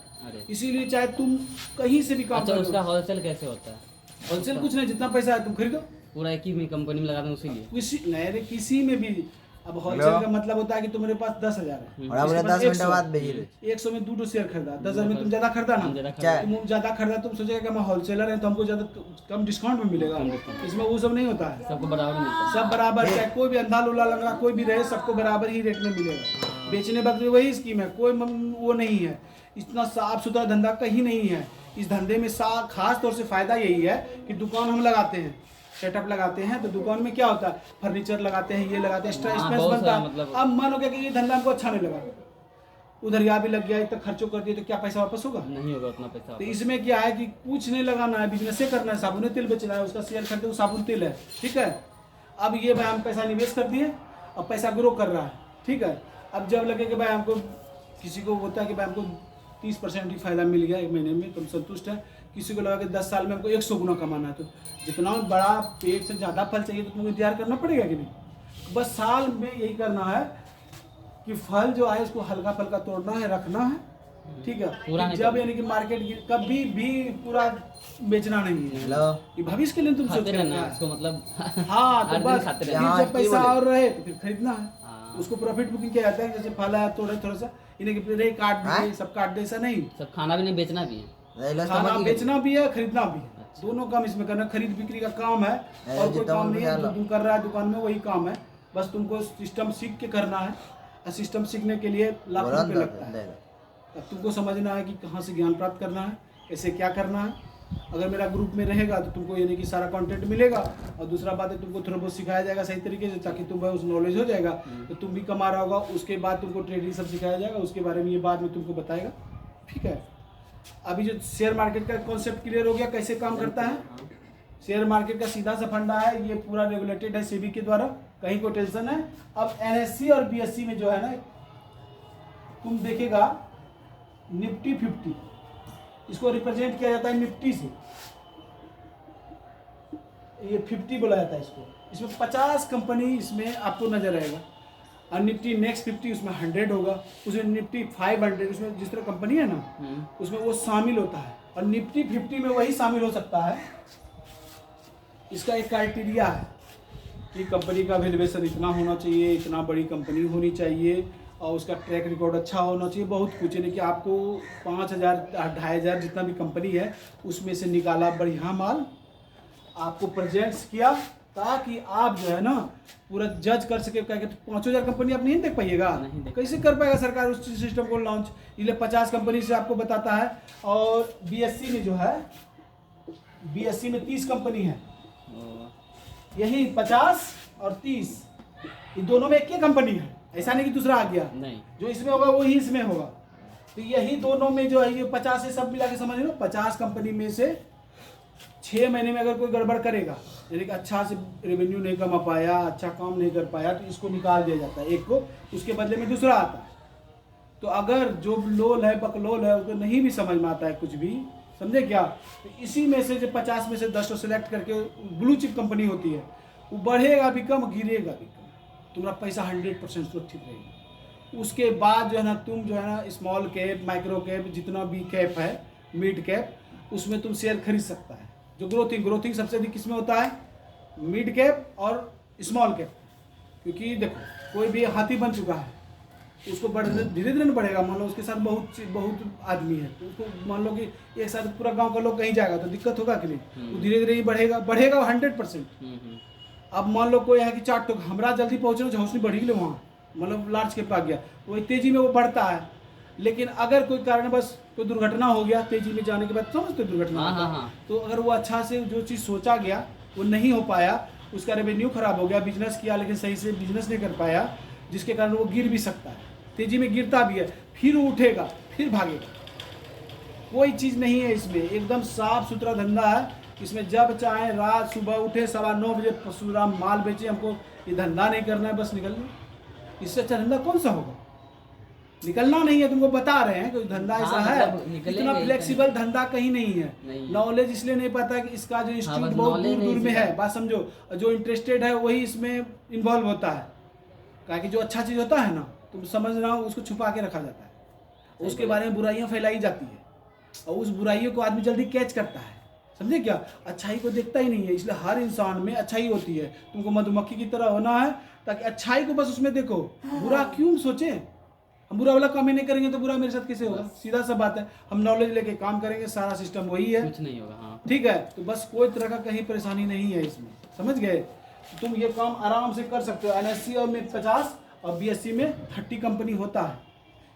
इसीलिए चाहे तुम कहीं से भी काम अच्छा, करो। उसका होलसेल कैसे होता है? होलसेल कुछ नहीं, जितना पैसा है तुम खरीदो पूरा एक ही कंपनी में लगा दें उसी लिए। किसी नहीं रे, किसी में भी। अब होलसेल का मतलब होता है कि तुम्हारे पास 10,000 है, और आपने 10 मिनट बाद भेजी रही। 100 में 2 शेयर खरीदा, 10,000 में तुम ज्यादा खरीदा ना, तुम ज्यादा खरीदा, तुम सोचेगा कि हम होलसेलर हैं तो हमको ज्यादा कम डिस्काउंट में मिलेगा। इसमें वो सब नहीं होता है, सबको बराबर मिलता है। सब बराबर, चाहे कोई भी अंधा लूला लंगड़ा कोई भी रहे, सबको बराबर ही रेट में मिलेगा। बेचने वक्त भी वही स्कीम है, कोई वो नहीं है। इतना साफ सुथरा धंधा कहीं नहीं है। इस धंधे में खास तौर से फायदा यही है कि दुकान हम लगाते हैं, सेटअप लगाते हैं, तो दुकान में क्या होता है, फर्नीचर लगाते हैं, ये लगाते हैं, स्पेस बनता है। मतलब अब मान लो क्या कि ये धंधा हमको अच्छा नहीं लगा, उधर यहाँ भी लग गया, इतना खर्चो कर दिए तो क्या पैसा वापस होगा? नहीं होगा उतना पैसा। तो इसमें क्या है कि कुछ नहीं लगाना है, बिजनेस करना है। साबुन तेल बेचना है, उसका शेयर खरीदे, वो साबुन तेल है, ठीक है। अब ये भाई हम पैसा निवेश कर दिए, अब पैसा ग्रो कर रहा है, ठीक है। अब जब लगे कि भाई हमको, किसी को होता है कि भाई हमको 30% ही फायदा मिल गया एक महीने में, तो हम संतुष्ट है। किसी को लगा कि 10 साल में हमको 100 गुना कमाना है, तो जितना बड़ा पेट से ज़्यादा फल चाहिए तो तुमको इंतजार करना पड़ेगा कि नहीं? बस साल में यही करना है कि फल जो आए उसको हल्का फल्का तोड़ना है, रखना है, ठीक है। जब यानी कि मार्केट कभी भी पूरा बेचना नहीं है, ये भविष्य के लिए तुम सोच रहे हो इसको, मतलब हाँ। तो बस जब पैसा और रहे तो फिर खरीदना है, उसको प्रॉफिट बुकिंग किया जाता है। जैसे फल है तोड़े थोड़ा सा, इन्हें काट दे, सब काट दे, ऐसा नहीं। सब खाना भी नहीं, बेचना भी है, खाना बेचना भी है, खरीदना भी है, दोनों काम इसमें करना। खरीद बिक्री का काम है और कोई काम नहीं है। जो तुम कर रहा है दुकान में वही काम है, बस तुमको सिस्टम सीख के करना है। और सिस्टम सीखने के लिए लाखों रुपये लगता है। अब तुमको समझना है कि कहाँ से ज्ञान प्राप्त करना है, कैसे क्या करना है। अगर मेरा ग्रुप में रहेगा तो तुमको यानी कि सारा कंटेंट मिलेगा, और दूसरा बात है तुमको थोड़ा बहुत सिखाया जाएगा सही तरीके से, ताकि तुम उस नॉलेज हो जाएगा तो तुम भी कमा रहा होगा। उसके बाद तुमको ट्रेडिंग सब सिखाया जाएगा, उसके बारे में ये बाद में तुमको बताएगा, ठीक है। अभी जो शेयर मार्केट का कॉन्सेप्ट क्लियर हो गया, कैसे काम करता है। शेयर मार्केट का सीधा सा फंडा है, ये पूरा रेगुलेटेड है सेबी के द्वारा, कहीं कोई टेंशन है। अब एनएससी और बीएससी में जो है ना तुम देखेगा निफ्टी 50, इसको रिप्रेजेंट किया जाता है निफ्टी से, ये 50 बोला जाता है इसको। इसमें 50 कंपनी इसमें आपको नजर आएगा, और निफ्टी नेक्स्ट 50 उसमें 100 होगा, उसमें निफ्टी 500, उसमें जिस तरह कंपनी है ना उसमें वो शामिल होता है, और निफ्टी 50 में वही शामिल हो सकता है। इसका एक क्राइटेरिया है कि कंपनी का वैल्यूएशन इतना होना चाहिए, इतना बड़ी कंपनी होनी चाहिए, और उसका ट्रैक रिकॉर्ड अच्छा होना चाहिए, बहुत कुछ है। कि आपको 5000 2500 जितना भी कंपनी है उसमें से निकाला बढ़िया माल, आपको प्रेजेंट्स किया, ताकि आप जो है ना पूरा जज कर सके। क्या कहते 5000 कंपनी आप नहीं देख पाइएगा, कैसे कर पाएगा सरकार उस सिस्टम को लॉन्च। इसलिए 50 कंपनी से आपको बताता है। और बीएससी में जो है, बीएससी में 30 कंपनी है, यही 50 और 30, ये दोनों में एक ही कंपनी है, ऐसा नहीं कि दूसरा आ गया नहीं, जो इसमें होगा वही इसमें होगा। तो यही दोनों में जो है ये 50 से सब मिला के समझ लो, 50 कंपनी में से 6 महीने में अगर कोई गड़बड़ करेगा, यानी कि अच्छा से रेवेन्यू नहीं कमा पाया, अच्छा काम नहीं कर पाया, तो इसको निकाल दिया जाता है एक को, उसके बदले में दूसरा आता है। तो अगर जो लोल है बकलोल है उसको नहीं भी समझ में आता है कुछ भी, समझे क्या, तो इसी में से जो 50 में से 10 को सिलेक्ट करके ब्लू चिप कंपनी होती है, वो बढ़ेगा भी कम गिरेगा भी कम, तुम्हारा पैसा 100% सुरक्षित रहेगा। उसके बाद जो है ना तुम जो है ना स्मॉल कैप, माइक्रो कैप, जितना भी कैप है, मिड कैप, उसमें तुम शेयर खरीद सकता है। जो ग्रोथिंग सबसे अधिक किसमें होता है, मिड कैप और स्मॉल कैप। क्योंकि देखो कोई भी हाथी बन चुका है, उसको धीरे धीरे बढ़ेगा। मान लो उसके साथ बहुत आदमी है, तो उसको मान लो कि एक साथ पूरा गांव का लोग कहीं जाएगा तो दिक्कत होगा कि नहीं, वो धीरे धीरे ही बढ़ेगा 100%। अब मान लो कोई है कि 4 टोक हमरा जल्दी पहुँचना झोंसनी बढ़ी गई वहाँ, मतलब लार्ज के पास गया, वही तेजी में वो बढ़ता है। लेकिन अगर कोई कारणवश कोई दुर्घटना हो गया तेजी में जाने के बाद, समझते दुर्घटना होता है, तो अगर वो अच्छा से जो चीज़ सोचा गया वो नहीं हो पाया, उसका रेवेन्यू खराब हो गया, बिजनेस किया लेकिन सही से बिजनेस नहीं कर पाया, जिसके कारण वो गिर भी सकता है, तेजी में गिरता भी है, फिर वो उठेगा, फिर भागेगा। कोई चीज़ नहीं है इसमें, एकदम साफ सुथरा धंधा है। इसमें जब चाहे रात सुबह उठे 9:15 बजे पूरा माल बेचे, हमको ये धंधा नहीं करना है, बस निकलना। इससे अच्छा धंधा कौन सा होगा, निकलना नहीं है। तुमको बता रहे हैं कि धंधा ऐसा है, इतना फ्लेक्सिबल धंधा कहीं नहीं है। नॉलेज इसलिए नहीं पता कि इसका जो इंस्टीट्यूट बहुत दूर दूर में है, बात समझो, जो इंटरेस्टेड है वही इसमें इन्वॉल्व होता है। क्या कि जो अच्छा चीज़ होता है ना, तुम समझ रहा हो, उसको छुपा के रखा जाता है, उसके बारे में बुराइयां फैलाई जाती है, और उस बुराइयों को आदमी जल्दी कैच करता है, समझे क्या, अच्छाई को देखता ही नहीं है। इसलिए हर इंसान में अच्छाई होती है। तुमको मधुमक्खी की तरह होना है, ताकि अच्छाई को बस उसमें देखो, बुरा क्यों सोचे। हम बुरा वाला काम ही नहीं करेंगे तो बुरा मेरे साथ कैसे होगा, सीधा सा बात है। हम नॉलेज लेके काम करेंगे, सारा सिस्टम वही है, कुछ नहीं होगा। हाँ ठीक है, तो बस कोई तरह का कहीं परेशानी नहीं है इसमें, समझ गए। तुम ये काम आराम से कर सकते हो। NSE में 50 और BSE में 30 कंपनी होता है।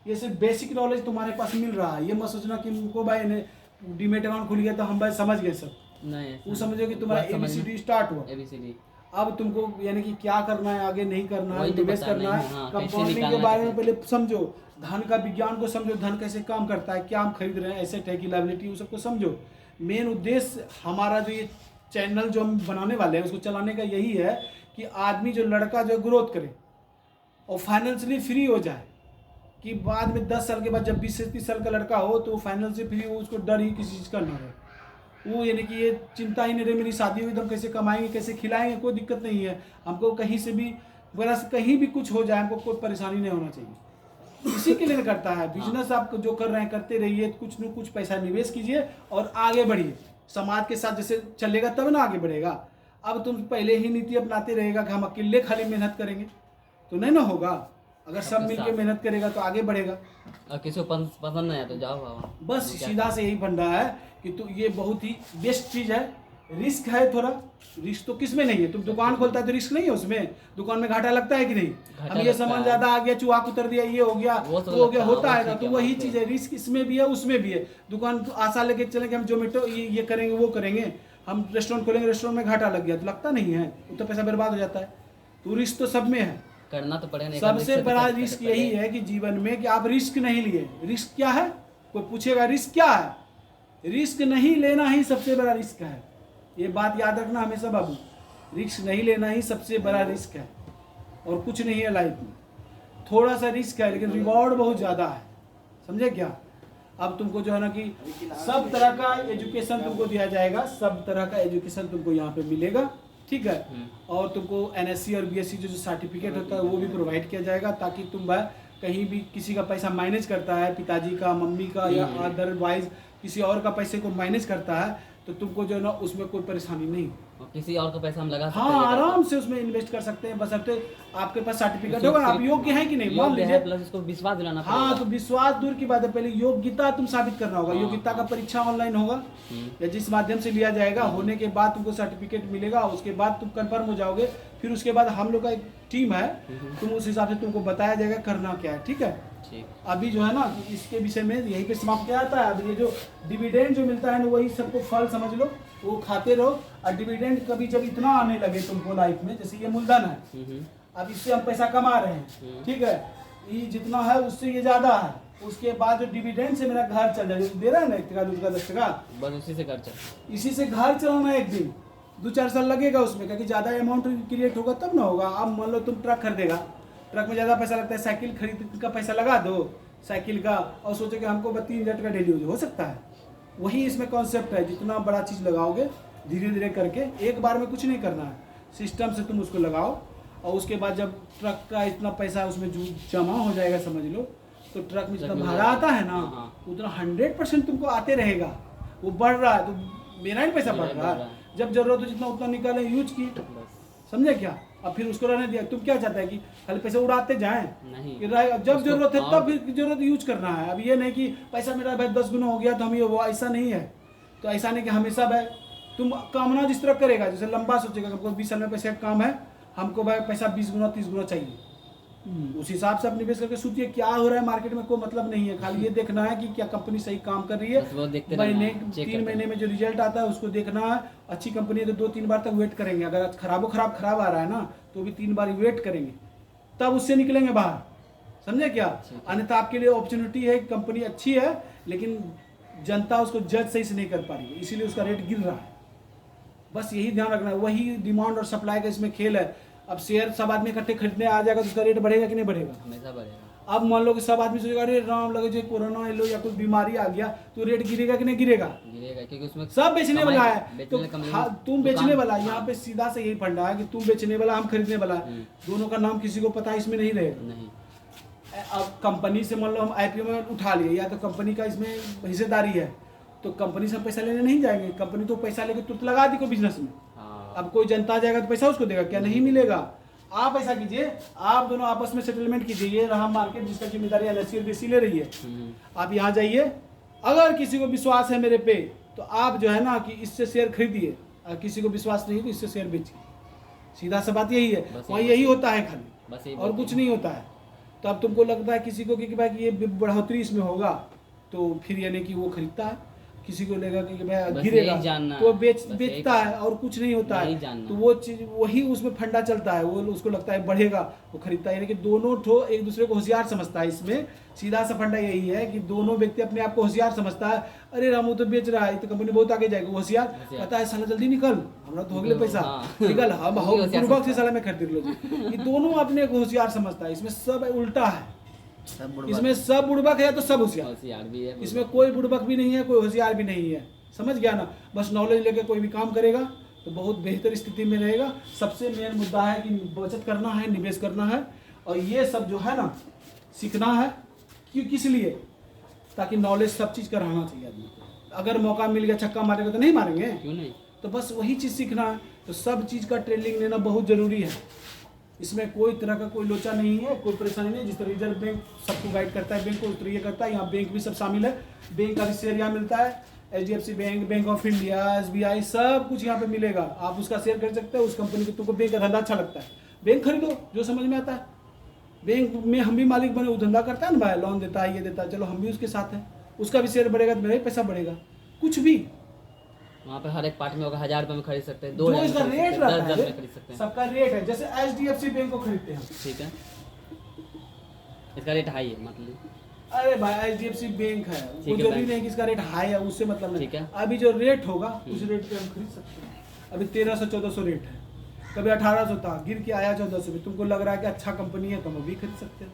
ये सिर्फ बेसिक नॉलेज तुम्हारे पास मिल रहा है। ये मत सोचना कि उनको भाई ने डीमेट अकाउंट खुल गया तो हम भाई समझ गए सब, नहीं, वो समझो कि तुम्हारा ABCD स्टार्ट हुआ। ABCD अब तुमको यानी कि क्या करना है, आगे नहीं करना है, वही तो निवेश पता करना नहीं, है, हाँ, कंपाउंडिंग कैसे के बारे में निकालना पहले समझो, धन का विज्ञान को समझो, धन कैसे काम करता है, क्या हम खरीद रहे हैं, एसेट है कि लायबिलिटी, वो सबको समझो। मेन उद्देश्य हमारा जो ये चैनल जो हम बनाने वाले हैं उसको चलाने का यही है कि आदमी जो लड़का जो ग्रोथ करे और फाइनेंशियली फ्री हो जाए, कि बाद में 10 साल के बाद जब 20 से 30 साल का लड़का हो तो फाइनेंशियली फ्री हो, उसको डर ही किसी चीज़ का ना रहे, वो यानी कि ये चिंता ही नहीं रहे मेरी शादी हुई तो हम कैसे कमाएंगे, कैसे खिलाएंगे, कोई दिक्कत नहीं है हमको, कहीं से भी वगैरह से कहीं भी कुछ हो जाए हमको कोई परेशानी नहीं होना चाहिए। इसी के लिए करता है बिजनेस। आप जो कर रहे हैं करते रहिए, कुछ न कुछ पैसा निवेश कीजिए और आगे बढ़िए। समाज के साथ जैसे चलेगा तब ना आगे बढ़ेगा। अब तुम पहले ही नीति अपनाते रहेगा कि हम अकेले खाली मेहनत करेंगे तो नहीं ना होगा। अगर सब मिलके मेहनत करेगा तो आगे बढ़ेगा। और किसी को पसंद नहीं है तो जाओ बाबा, बस सीधा से यही फंडा है कि तो ये बहुत ही बेस्ट चीज़ है। रिस्क है थोड़ा, रिस्क तो किस में नहीं है। तुम दुकान खोलता है तो रिस्क नहीं है उसमें, दुकान में घाटा लगता है कि नहीं। हम ये सामान ज़्यादा आ गया, चूहा उतर दिया, ये हो गया वो हो गया, होता है ना। तो वही चीज़ है, रिस्क इसमें भी है उसमें भी है। दुकान आशा लेके चलेंगे हम, जोमेटो ये करेंगे वो करेंगे, हम रेस्टोरेंट खोलेंगे, रेस्टोरेंट में घाटा लग गया तो लगता नहीं है, वो तो पैसा बर्बाद हो जाता है। तो रिस्क तो सब में है, करना तो पड़ेगा। सबसे बड़ा रिस्क यही है कि जीवन में कि आप रिस्क नहीं लिए। रिस्क क्या है, कोई पूछेगा रिस्क क्या है, रिस्क नहीं लेना ही सबसे बड़ा रिस्क है। ये बात याद रखना हमेशा बाबू, रिस्क नहीं लेना ही सबसे बड़ा रिस्क है और कुछ नहीं है लाइफ में। थोड़ा सा रिस्क है लेकिन रिवॉर्ड बहुत ज़्यादा है, समझे क्या। अब तुमको जो है ना कि सब तरह का एजुकेशन तुमको दिया जाएगा, सब तरह का एजुकेशन तुमको यहाँ पे मिलेगा, ठीक है। और तुमको NSC और BSc जो सर्टिफिकेट होता है वो भी प्रोवाइड किया जाएगा, ताकि तुम भाई कहीं भी किसी का पैसा मैनेज करता है, पिताजी का, मम्मी का या अदरवाइज किसी और का पैसे को मैनेज करता है, तो तुमको जो है ना उसमें कोई परेशानी नहीं। और किसी और का पैसा हम लगा सकते हैं, हाँ, आराम से उसमें इन्वेस्ट कर सकते हैं, बशर्ते आपके पास सर्टिफिकेट होगा, आप योग्य हैं कि नहीं, मान लीजिए। प्लस उसको विश्वास दिलाना हाँ, पड़ेगा। तो विश्वास दूर की बात है, पहले योग्यता तुम साबित करना होगा। योग्यता का परीक्षा ऑनलाइन होगा या जिस माध्यम से लिया जाएगा, होने के बाद तुमको सर्टिफिकेट मिलेगा, उसके बाद तुम कंफर्म हो जाओगे। फिर उसके बाद हम लोग का एक टीम है, तुम उस हिसाब से तुमको बताया जाएगा करना क्या है, ठीक है। अभी जो है ना इसके विषय में यहीं पे समाप्त किया जाता है। अब ये जो डिविडेंड जो मिलता है ना, वही सबको फल समझ लो, वो खाते रहो। और डिविडेंड कभी जब इतना आने लगे तुमको लाइफ में, जैसे ये मूलधन है, अब इससे हम पैसा कमा रहे हैं, ठीक है, ये जितना है उससे ये ज्यादा है, उसके बाद जो डिविडेंड से मेरा घर चल जाएगा, दे रहा है ना 1 टका 2 टका 10 टका, बस उसी से घर चल, इसी से घर चलाना एक दिन 2-4 साल लगेगा उसमें, क्योंकि ज़्यादा अमाउंट क्रिएट होगा तब ना होगा। अब मान लो तुम ट्रक खरीदेगा, ट्रक में ज़्यादा पैसा लगता है, साइकिल खरीद का पैसा लगा दो साइकिल का, और सोचो कि हमको 3,000 टका डेली हो सकता है। वही इसमें कॉन्सेप्ट है, जितना बड़ा चीज़ लगाओगे धीरे धीरे करके, एक बार में कुछ नहीं करना है, सिस्टम से तुम उसको लगाओ। और उसके बाद जब ट्रक का इतना पैसा उसमें जमा हो जाएगा समझ लो, तो ट्रक में जितना भाड़ा आता है ना, उतना 100% तुमको आते रहेगा। वो बढ़ रहा है तो मेरा ही पैसा बढ़ रहा है, जब जरूरत हो जितना उतना निकाले, यूज की, समझे क्या। अब फिर उसको रहने दिया। तुम क्या चाहता है कि खाली पैसे उड़ाते जाएं? नहीं, जब जरूरत है तब फिर जरूरत यूज करना है। अब ये नहीं कि पैसा मेरा भाई 10 गुना हो गया तो हम ये वो, ऐसा नहीं है। तो ऐसा नहीं कि हमेशा भाई तुम कामना जिस तरह करेगा, जैसे लंबा सोचेगा, हमको 20 साल में पैसे का काम है, हमको भाई पैसा 20 गुना 30 गुना चाहिए, उस हिसाब से आप निवेश करके सोचिए क्या हो रहा है मार्केट में। कोई मतलब नहीं है, खाली ये देखना है कि क्या कंपनी सही काम कर रही है, महीने 3 महीने में जो रिजल्ट आता है उसको देखना है। अच्छी कंपनी है तो 2-3 बार तक वेट करेंगे, अगर खराब आ रहा है ना तो भी 3 बार वेट करेंगे, तब उससे निकलेंगे बाहर, समझे क्या। अन्यथा आपके लिए अपॉर्चुनिटी है, कंपनी अच्छी है लेकिन जनता उसको जज सही से नहीं कर पा रही है, इसीलिए उसका रेट गिर रहा है। बस यही ध्यान रखना है, वही डिमांड और सप्लाई का इसमें खेल है। अब शेयर सब आदमी इकट्ठे खरीदने आ जाएगा तो उसका रेट बढ़ेगा कि नहीं बढ़ेगा? हमेशा बढ़ेगा। अब मान लो कि सब आदमी सोचेगा अरे राम लगे जो कोरोना लो या कोई बीमारी आ गया तो रेट गिरेगा कि नहीं गिरेगा? गिरेगा, क्योंकि उसमें सब बेचने वाला है। तो तुम बेचने वाला, यहाँ पे सीधा से यही फंडा है कि तुम बेचने वाला, हम खरीदने वाला, दोनों का नाम किसी को पता इसमें नहीं रहेगा। नहीं, अब कंपनी से मान लो हम IPO में उठा लिए, या तो कंपनी का इसमें हिस्सेदारी है तो कंपनी से हम पैसा लेने नहीं जाएंगे, कंपनी तो पैसा लेके तुरंत लगा दी कोई बिजनेस में। अब कोई जनता जाएगा तो पैसा उसको देगा क्या? नहीं मिलेगा। आप ऐसा कीजिए, आप दोनों आपस में सेटलमेंट कीजिए, ये रहा मार्केट जिसका जिम्मेदारी NSE और BSE ले रही है। आप यहाँ जाइए, अगर किसी को विश्वास है मेरे पे तो आप जो है ना कि इससे शेयर खरीदिए, और किसी को विश्वास नहीं तो इससे शेयर बेचिए, सीधा सा बात यही है। वहाँ यही होता है खाली, और कुछ नहीं होता है। तो अब तुमको लगता है किसी को कि भाई ये बढ़ोतरी इसमें होगा तो फिर यानी कि वो खरीदता है, किसी को लेगा कि भाई गिरेगा तो बेचता है, और कुछ नहीं होता है। तो वो चीज वही उसमें फंडा चलता है, वो उसको लगता है बढ़ेगा वो खरीदता है। यानी कि दोनों ठो एक दूसरे को होशियार समझता है। इसमें सीधा सा फंडा यही है कि दोनों व्यक्ति अपने आप को होशियार समझता है। अरे रामू तो बेच रहा है तो कंपनी बहुत आगे जाएगी, होशियार कहता है साला जल्दी निकल, हमारा तो हो गया पैसा, निकल हम पूर्वक से साला में खरीद लो जी। ये दोनों अपने को होशियार समझता है। इसमें सब उल्टा है, इसमें सब बुड़बक है तो सब होशियार भी है, इसमें कोई बुड़बक भी नहीं है, कोई होशियार भी नहीं है। समझ गया ना। बस नॉलेज लेके कोई भी काम करेगा तो बहुत बेहतर स्थिति में रहेगा। सबसे मेन मुद्दा है कि बचत करना है, निवेश करना है, और ये सब जो है ना सीखना है। क्यों, किस लिए? ताकि नॉलेज सब चीज़ का रहना चाहिए आदमी को। अगर मौका मिल गया छक्का मारेगा तो नहीं मारेंगे, क्यों नहीं? तो बस वही चीज़ सीखना है। तो सब चीज़ का ट्रेनिंग लेना बहुत ज़रूरी है। इसमें कोई तरह का कोई लोचा नहीं है, कोई परेशानी नहीं। जिस तरह रिजर्व बैंक सबको गाइड करता है, बैंक को उस तरह ये करता है। यहाँ बैंक भी सब शामिल है, बैंक का भी शेयर यहाँ मिलता है। HDFC bank, bank of India, SBI सब कुछ यहाँ पे मिलेगा। आप उसका शेयर कर सकते हैं। उस कंपनी को तुमको बैंक का धंधा अच्छा लगता है, बैंक खरीदो, जो समझ में आता है। बैंक में हम भी मालिक बने, वो धंधा करता है ना भाई, लोन देता है, ये देता है, चलो हम भी उसके साथ हैं। उसका भी शेयर बढ़ेगा तो मेरा भी पैसा बढ़ेगा। कुछ भी वहाँ पे हर एक पार्ट में होगा, 1000 रुपये में खरीद सकते हैं, जो इसका रेट रहता है, खरीद सकते हैं। सबका रेट है। जैसे HDFC बैंक को खरीदते हैं, ठीक है, इसका रेट हाई है मतलब। अरे भाई HDFC बैंक है, वो जरूरी नहीं कि इसका रेट हाई है, उससे मतलब नहीं। ठीक है, अभी जो रेट होगा उस रेट पे हम खरीद सकते हैं। अभी 1300-1400 रेट है, कभी 1800 था, गिर के आया 1400 में। तुमको लग रहा है कि अच्छा कंपनी है तो हम भी खरीद सकते हैं।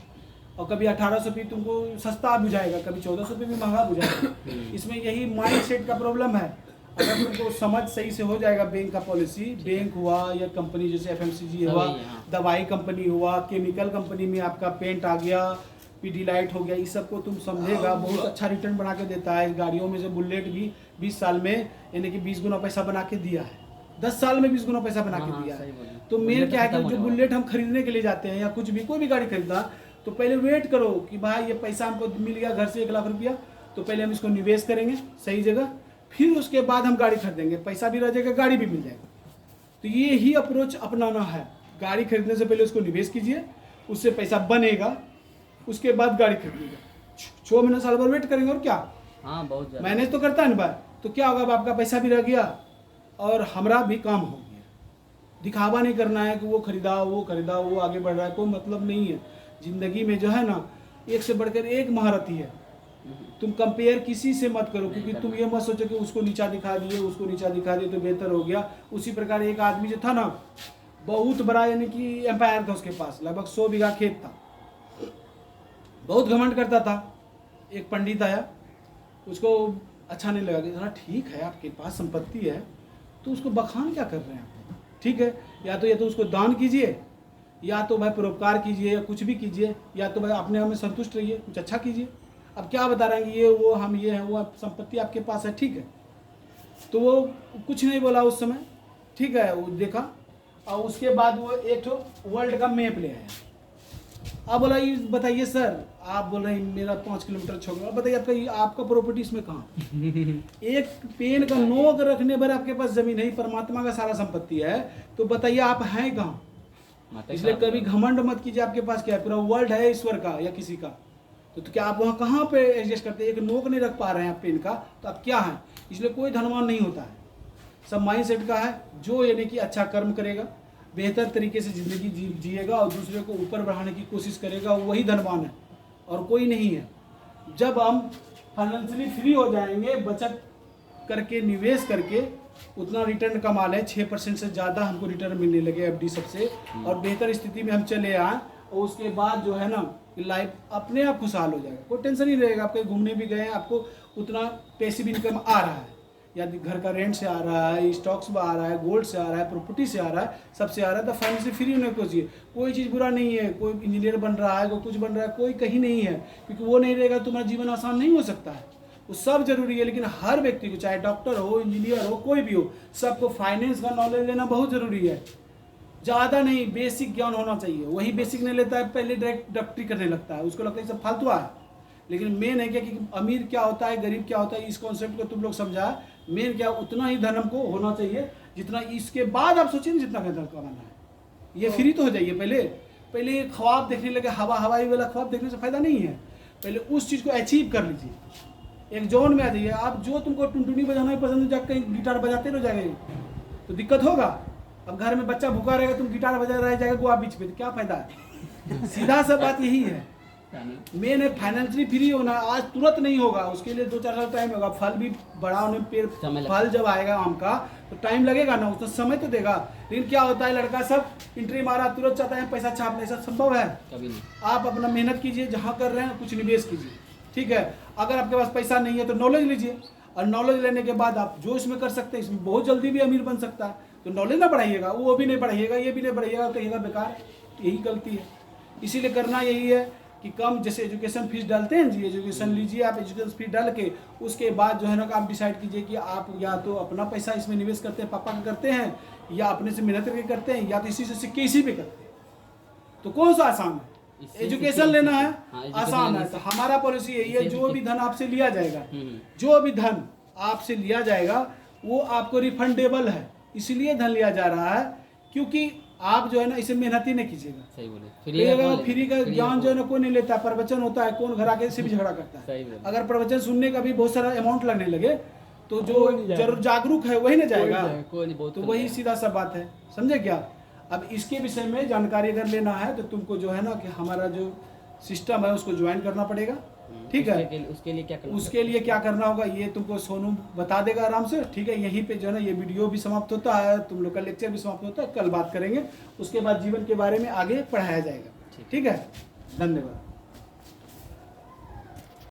और कभी 1800 भी तुमको सस्ता बुझाएगा, कभी 1400 भी महंगा बुझाएगा। इसमें यही माइंड सेट का प्रॉब्लम है। अगर तुमको समझ सही से हो जाएगा बैंक का पॉलिसी, बैंक हुआ या कंपनी जैसे FMCG हुआ, दवाई कंपनी हुआ, केमिकल कंपनी में आपका पेंट आ गया, पीडीलाइट हो गया, इस सब को तुम समझेगा, बहुत अच्छा रिटर्न बना के देता है। गाड़ियों में से बुलेट भी 20 साल में यानी कि 20 गुना पैसा बना के दिया है, 10 साल में 20 गुना पैसा बना के दिया है। तो मेन क्या है कि जो बुलेट हम खरीदने के लिए जाते हैं या कुछ भी कोई भी गाड़ी खरीदना, तो पहले वेट करो कि भाई ये पैसा हमको मिल गया घर से 1 लाख रुपया, तो पहले हम इसको निवेश करेंगे सही जगह, फिर उसके बाद हम गाड़ी खरीदेंगे, पैसा भी रह जाएगा, गाड़ी भी मिल जाएगा। तो ये ही अप्रोच अपनाना है। गाड़ी खरीदने से पहले उसको निवेश कीजिए, उससे पैसा बनेगा, उसके बाद गाड़ी खरीदिएगा। 6 महीने साल भर वेट करेंगे और क्या। हाँ बहुत ज़्यादा मैनेज तो करता है ना भाई, तो क्या होगा, अब आपका पैसा भी रह गया और हमारा भी काम हो गया। दिखावा नहीं करना है कि वो खरीदा वो आगे बढ़ रहा है, कोई मतलब नहीं है। जिंदगी में जो है ना, एक से बढ़कर एक महारथी है। तुम कंपेयर किसी से मत करो, क्योंकि तुम ये मत सोचो कि उसको नीचा दिखा दिए तो बेहतर हो गया। उसी प्रकार एक आदमी जो था ना, बहुत बड़ा यानी कि एम्पायर था उसके पास, लगभग 100 बीघा खेत था, बहुत घमंड करता था। एक पंडित आया, उसको अच्छा नहीं लगा कि हाँ ठीक है आपके पास संपत्ति है, तो उसको बखान क्या कर रहे हैं आप, ठीक है, या तो उसको दान कीजिए, या तो भाई परोपकार कीजिए, या कुछ भी कीजिए, या तो भाई अपने आप में संतुष्ट रहिए, कुछ अच्छा कीजिए। अब क्या बता रहे हैं कि ये वो हम ये हैं वो, संपत्ति आपके पास है, ठीक है। तो वो कुछ नहीं बोला उस समय, ठीक है, वो देखा और उसके बाद वो एक तो वर्ल्ड का मैप ले आया। आप बोला ये बताइए सर, आप बोल रहे हैं मेरा 5 किलोमीटर छोड़, बताइए आपका प्रॉपर्टी इसमें कहाँ एक पेन का नोक रखने भर आपके पास जमीन है, परमात्मा का सारा संपत्ति है, तो बताइए आप हैं कहाँ। इसलिए कभी घमंड मत कीजिए आपके पास क्या है, पूरा वर्ल्ड है ईश्वर का या किसी का, तो क्या आप वहाँ कहाँ पे एडजस्ट करते हैं। एक नोक नहीं रख पा रहे हैं आप पेन का, तो आप क्या हैं। इसलिए कोई धनवान नहीं होता है, सब माइंड सेट का है। जो यानी कि अच्छा कर्म करेगा, बेहतर तरीके से ज़िंदगी जिएगा और दूसरे को ऊपर बढ़ाने की कोशिश करेगा, वही धनवान है और कोई नहीं है। जब हम फाइनेंशियली फ्री हो जाएंगे, बचत करके निवेश करके उतना रिटर्न कमा लें, 6% से ज़्यादा हमको रिटर्न मिलने लगे FD सबसे, और बेहतर स्थिति में हम चले आएँ, और उसके बाद जो है ना लाइफ अपने आप खुशहाल हो जाएगा, कोई टेंशन नहीं रहेगा। आप कहीं घूमने भी गए, आपको उतना पैसिव इनकम आ रहा है, या घर का रेंट से आ रहा है, स्टॉक्स में आ रहा है, गोल्ड से आ रहा है, प्रॉपर्टी से आ रहा है, सबसे आ रहा है, तो फाइनेंशियल फ्री होने को चाहिए। कोई चीज़ बुरा नहीं है, कोई इंजीनियर बन रहा है, कोई कुछ बन रहा है, कोई कहीं नहीं है, क्योंकि वो नहीं रहेगा तुम्हारा जीवन आसान नहीं हो सकता है। वो सब जरूरी है, लेकिन हर व्यक्ति को, चाहे डॉक्टर हो, इंजीनियर हो, कोई भी हो, सबको फाइनेंस का नॉलेज लेना बहुत ज़रूरी है। ज़्यादा नहीं, बेसिक ज्ञान होना चाहिए। वही बेसिक नहीं लेता है, पहले डायरेक्ट डॉक्टरी करने लगता है, उसको लगता है सब फालतू है। लेकिन मेन है क्या कि अमीर क्या होता है, गरीब क्या होता है, इस कॉन्सेप्ट को तुम लोग समझा। मेन क्या, उतना ही धन हमको होना चाहिए जितना, इसके बाद आप सोचिए जितना धन कमाना है। ये फ्री तो हो जाइए, पहले ख्वाब देखने लगे, हवाई वाला ख्वाब देखने से फायदा नहीं है। पहले उस चीज़ को अचीव कर लीजिए, एक जोन में आ जाइए। आप जो तुमको टुनटुनी बजाना ही पसंद है, जाकर कहीं गिटार बजाते रह जाएंगे तो दिक्कत होगा। अब घर में बच्चा भूखा रहेगा, तुम गिटार बजा रह जाएगा गोवा बीच पे, तो क्या फायदा है। सीधा सा बात यही है। मेन है फाइनेंशियली फ्री होना। आज तुरंत नहीं होगा, उसके लिए 2-4 साल टाइम होगा। फल भी बड़ा होने, पेड़ फल जब आएगा आम का तो टाइम लगेगा ना, उसका समय तो देगा। लेकिन क्या होता है, लड़का सब एंट्री मारा तुरंत चाहता है पैसा छापने, ऐसा संभव है कभी नहीं। आप अपना मेहनत कीजिए, जहाँ कर रहे हैं कुछ निवेश कीजिए, ठीक है। अगर आपके पास पैसा नहीं है तो नॉलेज लीजिए, और नॉलेज लेने के बाद आप जो इसमें कर सकते हैं, इसमें बहुत जल्दी भी अमीर बन सकता है। तो नॉलेज ना बढ़ाइएगा, वो भी नहीं बढ़ाइएगा, ये भी नहीं बढ़ाइएगा, कहिएगा बेकार। यही गलती है। इसीलिए करना यही है कि कम, जैसे एजुकेशन फीस डालते हैं जी, एजुकेशन लीजिए आप, एजुकेशन फीस डाल के उसके बाद जो है ना आप डिसाइड कीजिए कि आप या तो अपना पैसा इसमें निवेश करते हैं, पापा का करते हैं, या अपने से मेहनत करके करते हैं, या तो इसी से सीख इसी पे करते हैं। तो कौन सा आसान है? एजुकेशन लेना है, आसान है। तो हमारा पॉलिसी यही है, जो भी धन आपसे लिया जाएगा, जो भी धन आपसे लिया जाएगा वो आपको रिफंडेबल है। इसलिए धन लिया जा रहा है क्योंकि आप जो है ना इसे मेहनत ही नहीं कीजिएगा। सही बोले, फ्री का ज्ञान जो है ना कोई नहीं लेता। प्रवचन होता है, कौन घर आके से भी झगड़ा करता है। अगर प्रवचन सुनने का भी बहुत सारा अमाउंट लगने लगे तो जो जरूर जागरूक है वही ना जाएगा। तो वही सीधा सा बात है, समझे क्या। अब इसके विषय में जानकारी अगर लेना है तो तुमको जो है ना कि हमारा जो सिस्टम है उसको ज्वाइन करना पड़ेगा, ठीक है। उसके लिए क्या करना होगा ये तुमको सोनू बता देगा आराम से, ठीक है। यहीं पे जो है ना ये वीडियो भी समाप्त होता है, तुम लोग का लेक्चर भी समाप्त होता है। कल बात करेंगे, उसके बाद जीवन के बारे में आगे पढ़ाया जाएगा, ठीक है। धन्यवाद।